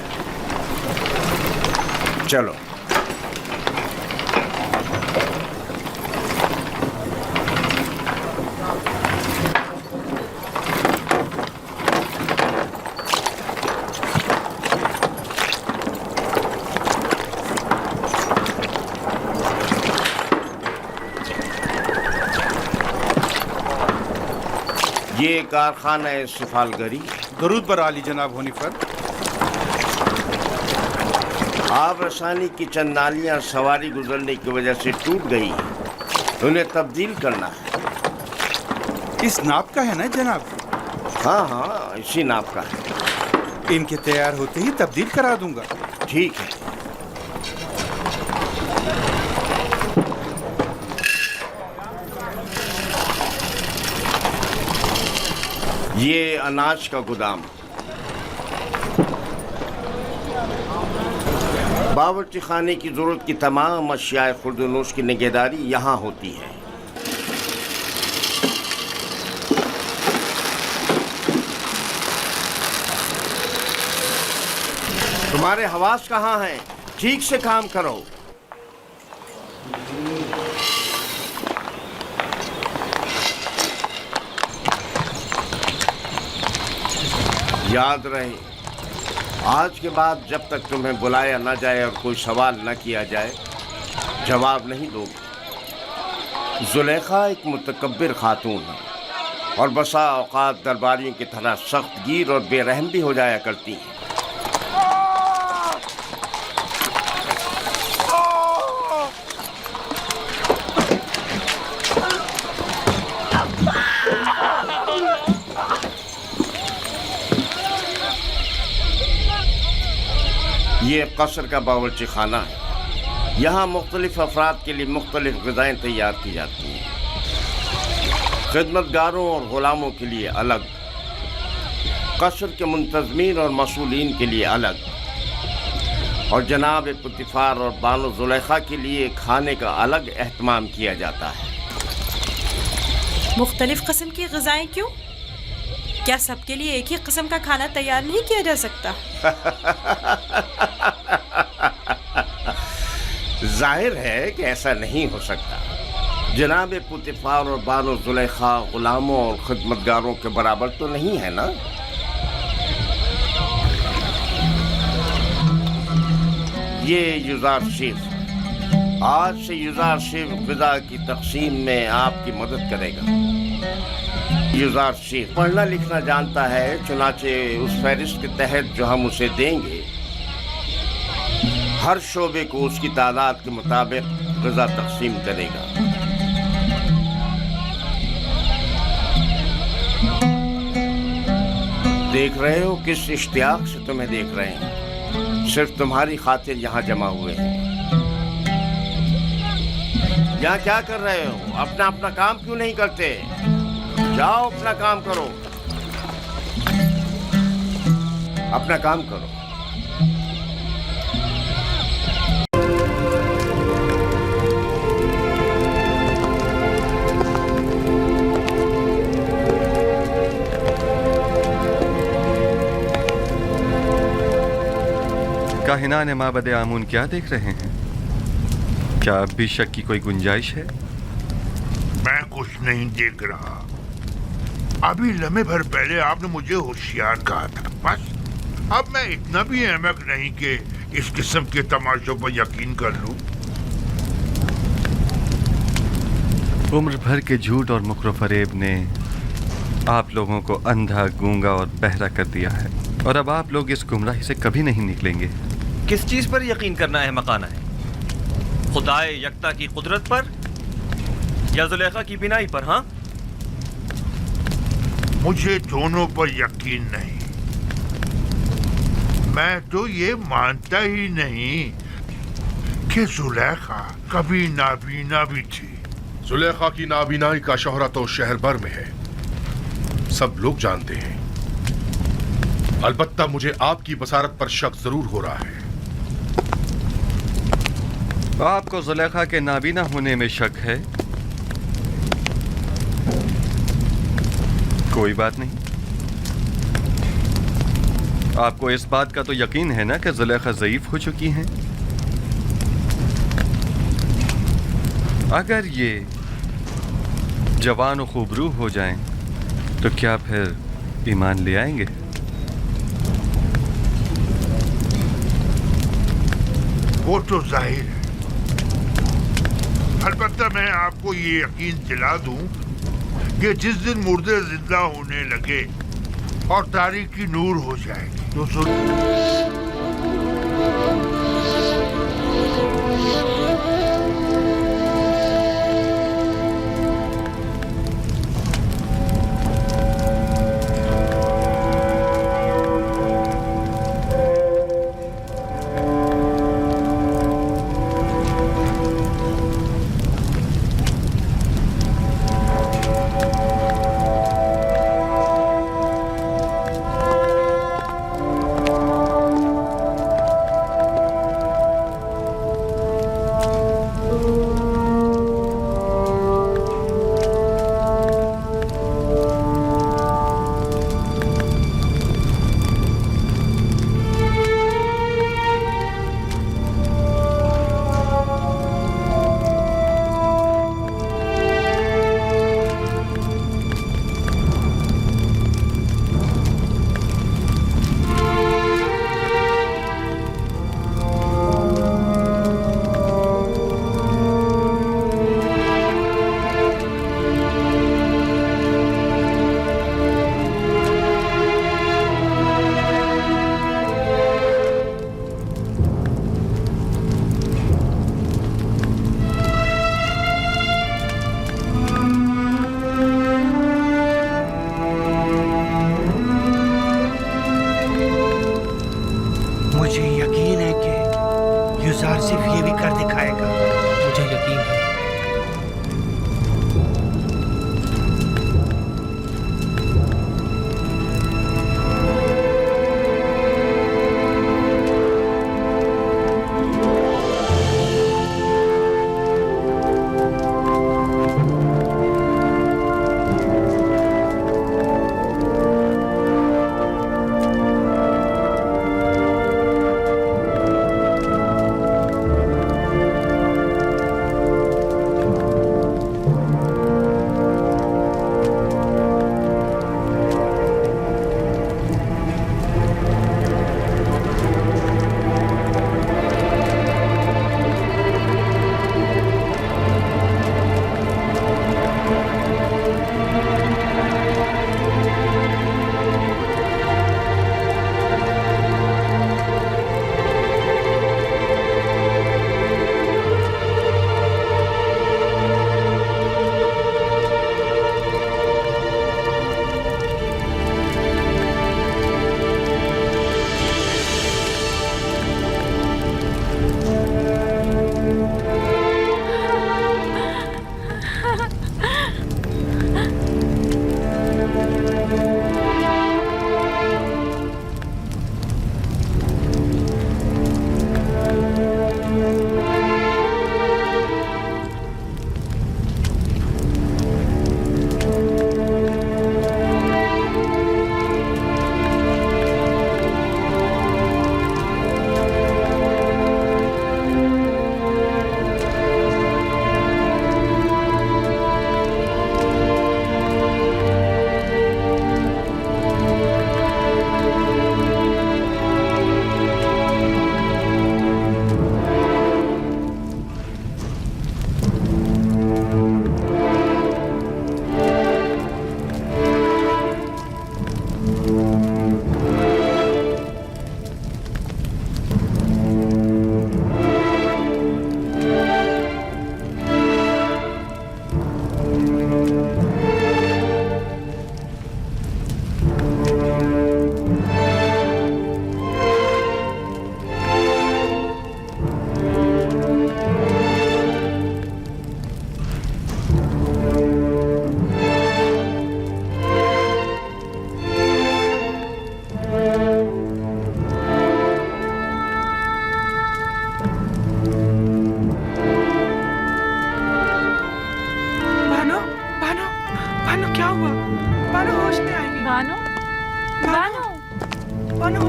C: चलो। ये कारखाना है सिफालगरी।
V: दरूद पर आली जनाब होने पर।
C: आब रसानी की चंद नालियां सवारी गुजरने की वजह से टूट गई हैं। उन्हें तब्दील करना है।
V: इस नाप का है ना जनाब?
C: हाँ हाँ, इसी नाप का है।
V: इनके तैयार होते ही तब्दील करा दूंगा।
C: ठीक है। ये अनाज का गोदाम। बावर्ची खाने की जरूरत की तमाम अशिया खुर्दनोश की निगहदारी यहाँ होती है। तुम्हारे हवास कहाँ हैं? ठीक से काम करो। याद रहे, आज के बाद जब तक तुम्हें बुलाया न जाए और कोई सवाल न किया जाए, जवाब नहीं दोगे। जुलेखा एक मुतकब्बिर खातून है और बसा औकात दरबारियों की तरह सख्त गिर और बेरहम भी हो जाया करती हैं। ये कसर का बावर्ची खाना है। यहाँ मुख्तलिफ अफराद के लिए मुख्तलिफ ग़िज़ाएँ तैयार की जाती हैं। खिदमतगारों और ग़ुलामों के लिए अलग, कसर के मुंतज़मीन और मसूलीन के लिए अलग, और जनाब पुतिफ़ार और बानो ज़ुलेखा के लिए खाने का अलग एहतमाम किया जाता है।
S: मुख्तलिफ किस्म की ग़िज़ाएँ क्यों? क्या सबके लिए एक ही किस्म का खाना तैयार नहीं किया जा सकता?
C: जाहिर है कि ऐसा नहीं हो सकता। जनाब पुतिफ़ार और बानो ज़ुलेखा ग़ुलामों और खिदमतगारों के बराबर तो नहीं है ना? ये युज़ार शेफ आज से युज़ार शेफ ग़िज़ा की तक़सीम में आपकी मदद करेगा। युज़ार शेफ पढ़ना लिखना जानता है, चुनाचे उस फहरिस्त के तहत जो हम उसे देंगे हर शोबे को उसकी तादाद के मुताबिक ग़िज़ा तक़सीम करेगा। देख रहे हो किस इश्तियाक से तुम्हें देख रहे हैं। सिर्फ तुम्हारी खातिर यहाँ जमा हुए हैं। यहाँ क्या कर रहे हो? अपना अपना काम क्यों नहीं करते? जाओ अपना काम करो, अपना काम करो।
J: काहिनान माबद आमून क्या देख रहे हैं? क्या अब भी शक की कोई गुंजाइश है?
B: मैं कुछ नहीं देख रहा। अभी लम्हे भर पहले आपने मुझे होशियार कहा था, बस। अब मैं इतना भी अहमक नहीं कि इस किस्म के तमाशों पर यकीन कर लूं।
J: उम्र भर के झूठ और मुकरो फरेब ने आप लोगों को अंधा, गूंगा और बहरा कर दिया है, और अब आप लोग इस गुमराही से कभी नहीं निकलेंगे।
G: किस चीज पर यकीन करना है मकाना है? खुदाए यकता की कुदरत पर या जुलेखा की बिनाई पर? हाँ,
B: मुझे दोनों पर यकीन नहीं। मैं तो ये मानता ही नहीं कि जुलेखा कभी नाबीना भी थी।
I: जुलेखा की नाबीनाई का शोहरा तो शहर भर में है, सब लोग जानते हैं। अलबत्ता मुझे आपकी बसारत पर शक जरूर हो रहा है।
J: आपको जुलेखा के नाबीना होने में शक है? कोई बात नहीं। आपको इस बात का तो यकीन है ना कि जुलेखा ज़ईफ हो चुकी हैं? अगर ये जवान और खूबरू हो जाएं, तो क्या फिर ईमान ले आएंगे?
B: वो तो जाहिर है। अलबत्ता मैं आपको ये यकीन दिला दूं कि जिस दिन मुर्दे जिंदा होने लगे और तारीकी नूर हो जाएगी, तो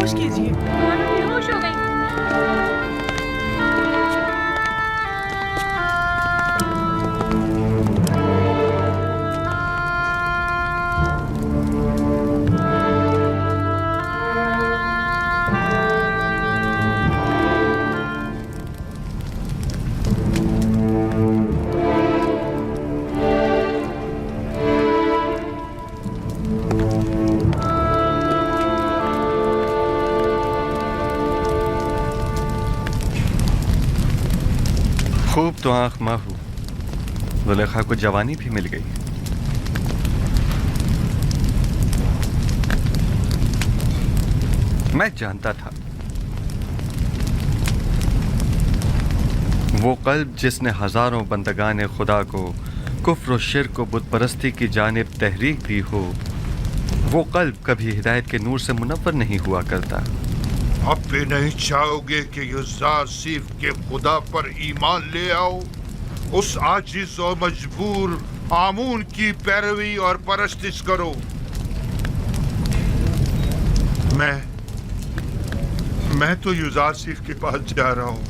S: खामोश कीजिए।
L: बेहोश हो गई।
J: खूब तो आँख माहू, जुलेखा को जवानी भी मिल गई। मैं जानता था वो कल्ब जिसने हजारों बंदगान खुदा को कुफ्र और शिर्क को बुत परस्ती की जानिब तहरीक दी हो, वो कल्ब कभी हिदायत के नूर से मुनव्वर नहीं हुआ करता।
B: अब भी नहीं चाहोगे कि युज़ार सीफ के खुदा पर ईमान ले आओ, उस आजिज और मजबूर आमून की पैरवी और परस्तिश करो। मैं तो युज़ार सीफ के पास जा रहा हूँ।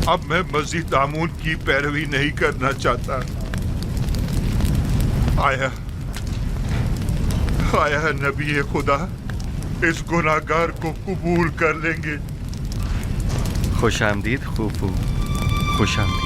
B: अब मैं मजीद आमून की पैरवी नहीं करना चाहता। आया नबी खुदा इस गुनाहगार को कबूल कर लेंगे।
J: खुश आमदीद खूफू, खुश आमदीद।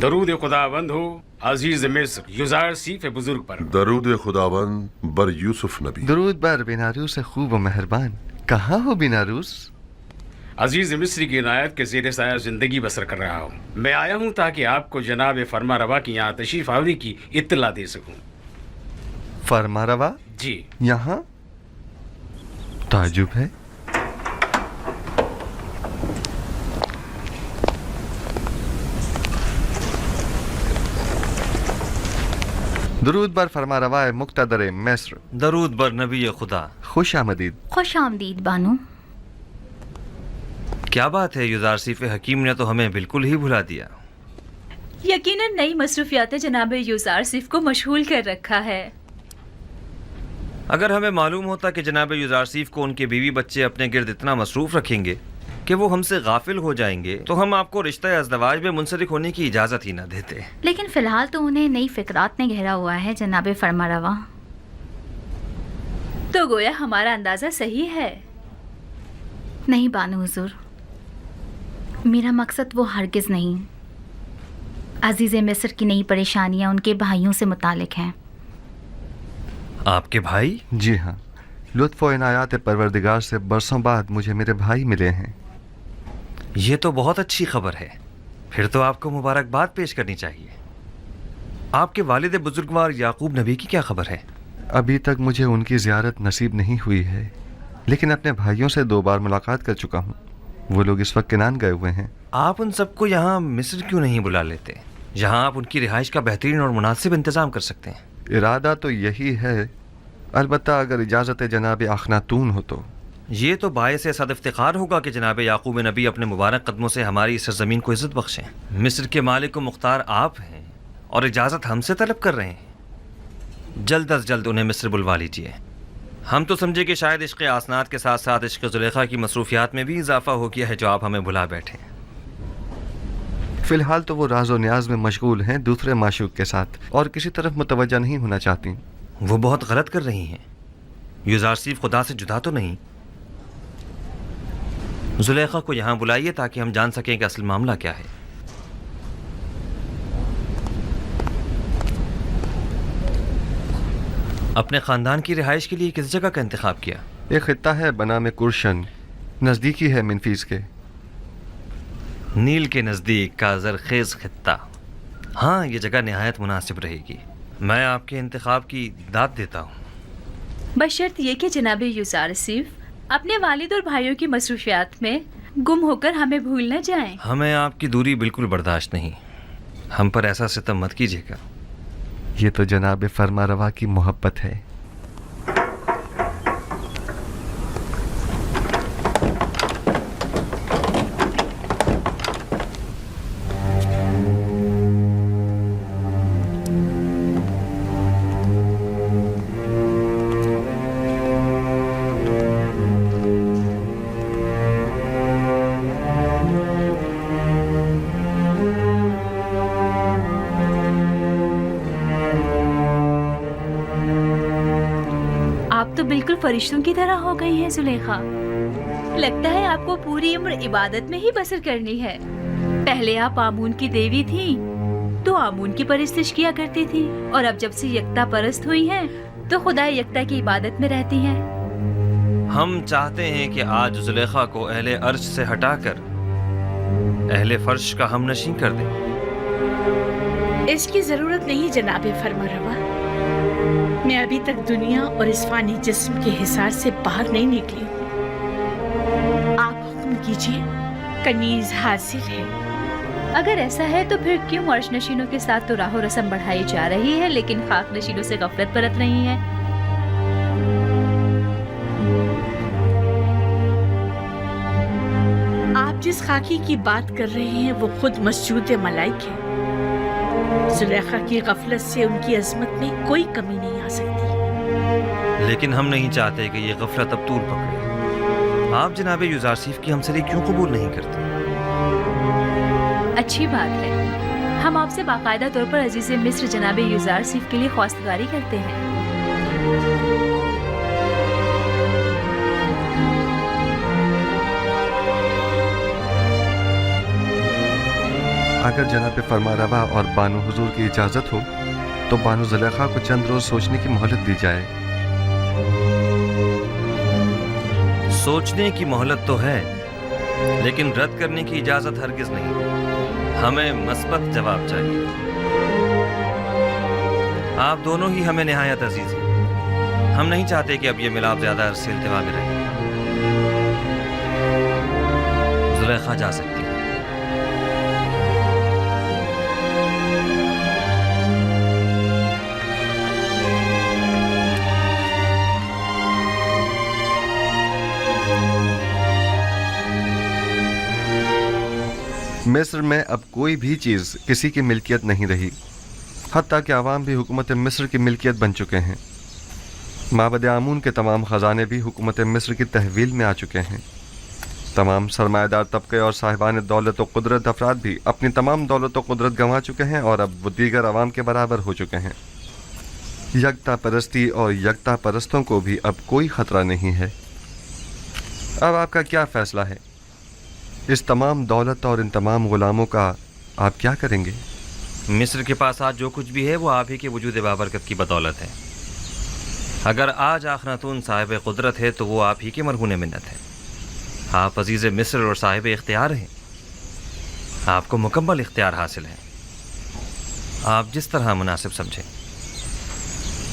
N: दरूद खुदावंद हो अजीज मिस्र युज़ार सीफ बुजुर्ग पर।
K: दरूद खुदावंद बर यूसुफ नबी।
J: दरूद बर बिनारूस खूब व मेहरबान। कहाँ हो बिनारूस?
N: अजीज मिस्री की इनायत के ज़ेर साया जिंदगी बसर कर रहा हूँ। मैं आया हूँ ताकि आपको जनाब फरमा रवा की यहाँ तशरीफ आवरी की इत्तला दे सकूँ।
J: फरमा रवा?
N: जी।
J: यहाँ ताजुब है। दरूद बर फरमा रवाए मुक्तदर मिस्र।
G: दरूद बर नबी खुदा।
J: खुश आमदीद।
L: खुश आमदीद बानो।
G: क्या बात है, युज़ार सीफ हकीम ने तो हमें बिल्कुल ही भुला दिया।
L: यकीनन नई मसरूफियात जनाब युज़ार सीफ को मशगूल कर रखा है।
G: अगर हमें मालूम होता कि जनाब युज़ार सीफ को उनके बीवी बच्चे अपने गिर्द इतना मसरूफ रखेंगे कि वो हमसे गाफिल हो जाएंगे तो हम आपको रिश्ता अज़दवाज में मुंसलिक होने की इजाज़त ही न देते।
L: लेकिन फ़िलहाल तो उन्हें नई फ़िक्रात ने घेरा हुआ है जनाब फरमारवा। तो गोया हमारा अंदाज़ा सही है। नहीं बानो हुज़ूर, मेरा मकसद वो हरगिज़ नहीं। अजीज़ मिस्र की नई परेशानियाँ उनके भाइयों से मुतालिक हैं।
G: आपके भाई?
J: जी हाँ, लुत्फ़ व इनायात परवरदिगार से बरसों बाद मुझे मेरे भाई मिले हैं।
G: ये तो बहुत अच्छी खबर है। फिर तो आपको मुबारकबाद पेश करनी चाहिए। आपके वालिद बुजुर्गवार याकूब नबी की क्या खबर है?
J: अभी तक मुझे उनकी ज़ियारत नसीब नहीं हुई है, लेकिन अपने भाइयों से 2 बार मुलाकात कर चुका हूँ। वो लोग इस वक्त किनान गए हुए हैं।
G: आप उन सबको यहाँ मिस्र क्यों नहीं बुला लेते? यहाँ आप उनकी रिहाइश का बेहतरीन और मुनासिब इंतज़ाम कर सकते हैं।
J: इरादा तो यही है, अलबत्ता अगर इजाज़त जनाब अखनातून हो तो।
G: ये तो बायस सद इफ्तिखार होगा कि जनाब याकूब नबी अपने मुबारक कदमों से हमारी इस सरज़मीन को इज़्ज़त बख्शें। मिस्र के मालिक व मुख्तार आप हैं और इजाज़त हमसे तलब कर रहे हैं। जल्द अज जल्द उन्हें मिस्र बुलवा लीजिए। हम तो समझे कि शायद इश्क़ आसनात के साथ साथ इश्क़ ज़ुलेखा की मसरूफियात में भी इजाफ़ा हो गया है जो आप हमें भुला बैठे।
J: फ़िलहाल तो वो राज व न्याज में मशगूल हैं दूसरे माशूक के साथ, और किसी तरफ मुतवज्जा नहीं होना चाहती।
G: वो बहुत गलत कर रही हैं। युज़ार सीफ खुदा से जुदा तो नहीं। ज़ुलेखा को यहाँ बुलाइए ताकि हम जान सकें कि असल मामला क्या है। اپنے خاندان کی رہائش کے لیے کس جگہ کا انتخاب کیا؟
J: ایک خطہ ہے بنام کرشن، نزدیکی ہے منفیس کے.
G: نیل کے نزدیک کا زرخیز خطہ. ہاں، یہ جگہ نہایت مناسب رہے گی. میں آپ کے انتخاب کی داد دیتا ہوں،
L: بشرط یہ کہ جناب یوزارسیف اپنے والد اور بھائیوں کی مصروفیات میں گم ہو کر ہمیں بھول نہ جائیں.
G: ہمیں آپ کی دوری بالکل برداشت نہیں. ہم پر ایسا ستم مت کیجیے گا.
J: یہ تو جناب فرما روا کی محبت ہے.
L: فرشتوں کی طرح ہو گئی ہیں زلیخا. لگتا ہے آپ کو پوری عمر عبادت میں ہی بسر کرنی ہے. پہلے آپ آمون کی دیوی تھیں تو آمون کی پرستش کیا کرتی تھی، اور اب جب سے یکتا پرست ہوئی ہیں تو خدا یکتا کی عبادت میں رہتی ہیں.
G: ہم چاہتے ہیں کہ آج زلیخا کو اہل عرش سے ہٹا کر اہل فرش کا ہم نشین کر دیں.
H: اس کی ضرورت نہیں جناب فرمانروا. میں ابھی تک دنیا اور اس فانی جسم کے حصار سے باہر نہیں نکلی. آپ حکم کیجیے، کنیز حاصل ہے.
L: اگر ایسا ہے تو پھر کیوں عرش نشینوں کے ساتھ تو راہ و رسم بڑھائی جا رہی ہے لیکن خاک نشینوں سے غفلت برت رہی ہے؟
H: آپ جس خاکی کی بات کر رہے ہیں وہ خود مسجود ملائک ہے. زلیخا کی غفلت سے ان کی عظمت میں کوئی کمی نہیں آ سکتی.
G: لیکن ہم نہیں چاہتے کہ یہ غفلت اب طول پکڑے. آپ جناب یوزارسیف کی ہمسری کیوں قبول نہیں کرتے؟
L: اچھی بات ہے. ہم آپ سے باقاعدہ طور پر عزیز مصر جناب یوزارسیف کے لیے خواستگاری کرتے ہیں.
J: اگر جناب فرما روا اور بانو حضور کی اجازت ہو تو بانو زلیخا کو چند روز سوچنے کی مہلت دی جائے.
G: سوچنے کی مہلت تو ہے لیکن رد کرنے کی اجازت ہرگز نہیں. ہمیں مثبت جواب چاہیے. آپ دونوں ہی ہمیں نہایت عزیز ہیں. ہم نہیں چاہتے کہ اب یہ ملاپ زیادہ عرصے التوا میں رہے. زلیخا جا سکتی ہے.
J: مصر میں اب کوئی بھی چیز کسی کی ملکیت نہیں رہی، حتیٰ کہ عوام بھی حکومت مصر کی ملکیت بن چکے ہیں. معبد آمون کے تمام خزانے بھی حکومت مصر کی تحویل میں آ چکے ہیں. تمام سرمایہ دار طبقے اور صاحبان دولت و قدرت افراد بھی اپنی تمام دولت و قدرت گنوا چکے ہیں اور اب وہ دیگر عوام کے برابر ہو چکے ہیں. یکتا پرستی اور یکتا پرستوں کو بھی اب کوئی خطرہ نہیں ہے. اب آپ کا کیا فیصلہ ہے؟ اس تمام دولت اور ان تمام غلاموں کا آپ کیا کریں گے؟
G: مصر کے پاس آج جو کچھ بھی ہے وہ آپ ہی کے وجود بابرکت کی بدولت ہے. اگر آج آخناتون صاحب قدرت ہے تو وہ آپ ہی کے مرہون منت ہے. آپ عزیز مصر اور صاحب اختیار ہیں. آپ کو مکمل اختیار حاصل ہے. آپ جس طرح مناسب سمجھیں.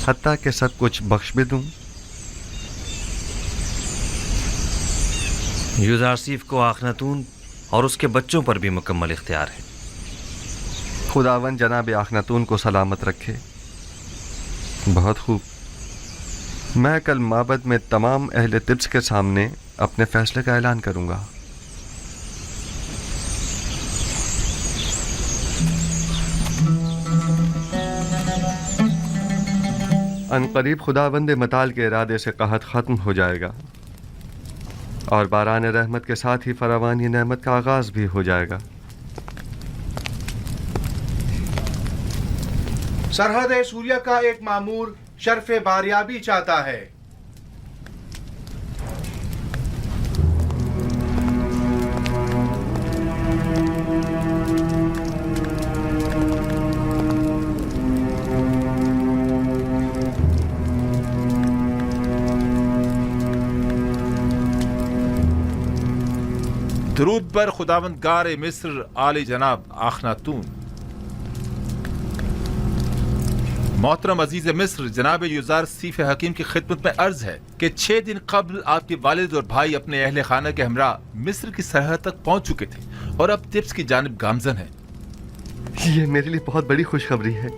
J: حتیٰ کہ سب کچھ بخش بھی دوں.
G: یوزارسیف کو آخناتون اور اس کے بچوں پر بھی مکمل اختیار ہے.
J: خداوند جناب آخناتون کو سلامت رکھے. بہت خوب. میں کل معبد میں تمام اہل طبس کے سامنے اپنے فیصلے کا اعلان کروں گا. عنقریب خداوند متعال کے ارادے سے قحط ختم ہو جائے گا اور باران رحمت کے ساتھ ہی فراوانی نعمت کا آغاز بھی ہو جائے گا.
V: سرحد سوریہ کا ایک مامور شرف باریابی چاہتا ہے.
D: درود بر خداوندگار مصر عالی جناب آخناتون. محترم عزیز مصر جناب یوزار سیف حکیم کی خدمت میں عرض ہے کہ 6 دن قبل آپ کے والد اور بھائی اپنے اہل خانہ کے ہمراہ مصر کی سرحد تک پہنچ چکے تھے اور اب تبس کی جانب گامزن ہیں.
J: یہ میرے لیے بہت بڑی خوشخبری ہے.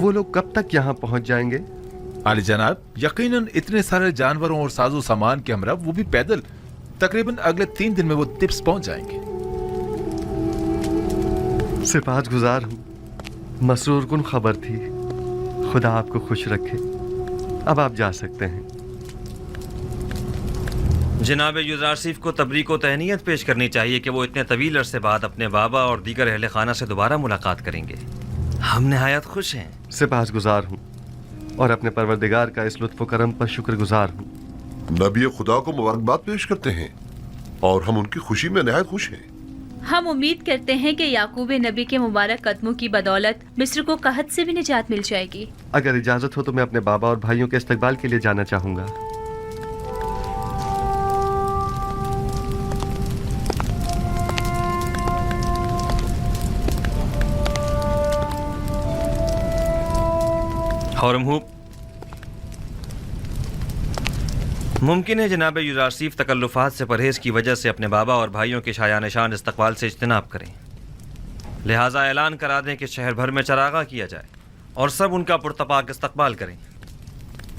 J: وہ لوگ کب تک یہاں پہنچ جائیں گے؟
D: عالی جناب یقیناً اتنے سارے جانوروں اور ساز و سامان کے ہمراہ وہ بھی پیدل تقریباً اگلے 3 دن میں وہ تبس پہنچ جائیں گے.
J: سپاس گزار ہوں. مسرور کن خبر تھی. خدا آپ کو خوش رکھے. اب آپ جا سکتے ہیں.
G: جناب یوزار سیف کو تبریک و تہنیت پیش کرنی چاہیے کہ وہ اتنے طویل عرصے بعد اپنے بابا اور دیگر اہل خانہ سے دوبارہ ملاقات کریں گے. ہم نہایت خوش ہیں.
J: سپاس گزار ہوں اور اپنے پروردگار کا اس لطف و کرم پر شکر گزار ہوں.
K: نبی خدا کو مبارکباد پیش کرتے ہیں اور ہم ان کی خوشی میں نہایت خوش ہیں.
L: ہم امید کرتے ہیں کہ یعقوب نبی کے مبارک قدموں کی بدولت مصر کو قحط سے بھی نجات مل جائے گی.
J: اگر اجازت ہو تو میں اپنے بابا اور بھائیوں کے استقبال کے لیے جانا چاہوں گا.
G: ہورمہوب ممکن ہے جناب یوزارسیف تکلفات سے پرہیز کی وجہ سے اپنے بابا اور بھائیوں کے شایان شان استقبال سے اجتناب کریں. لہٰذا اعلان کرا دیں کہ شہر بھر میں چراغاں کیا جائے اور سب ان کا پرتپاک استقبال کریں.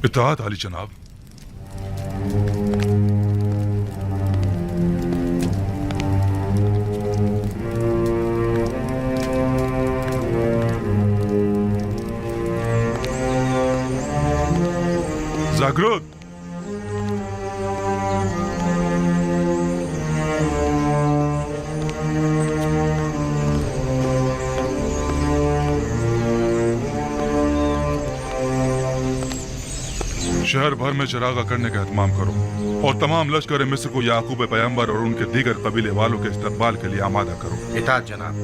B: اطاعت عالی جناب. زاگرود شہر بھر میں چراغاں کرنے کا اہتمام کرو اور تمام لشکر مصر کو یعقوب پیغمبر اور ان کے دیگر قبیلے والوں کے استقبال کے لیے آمادہ کرو.
E: اطاعت جناب.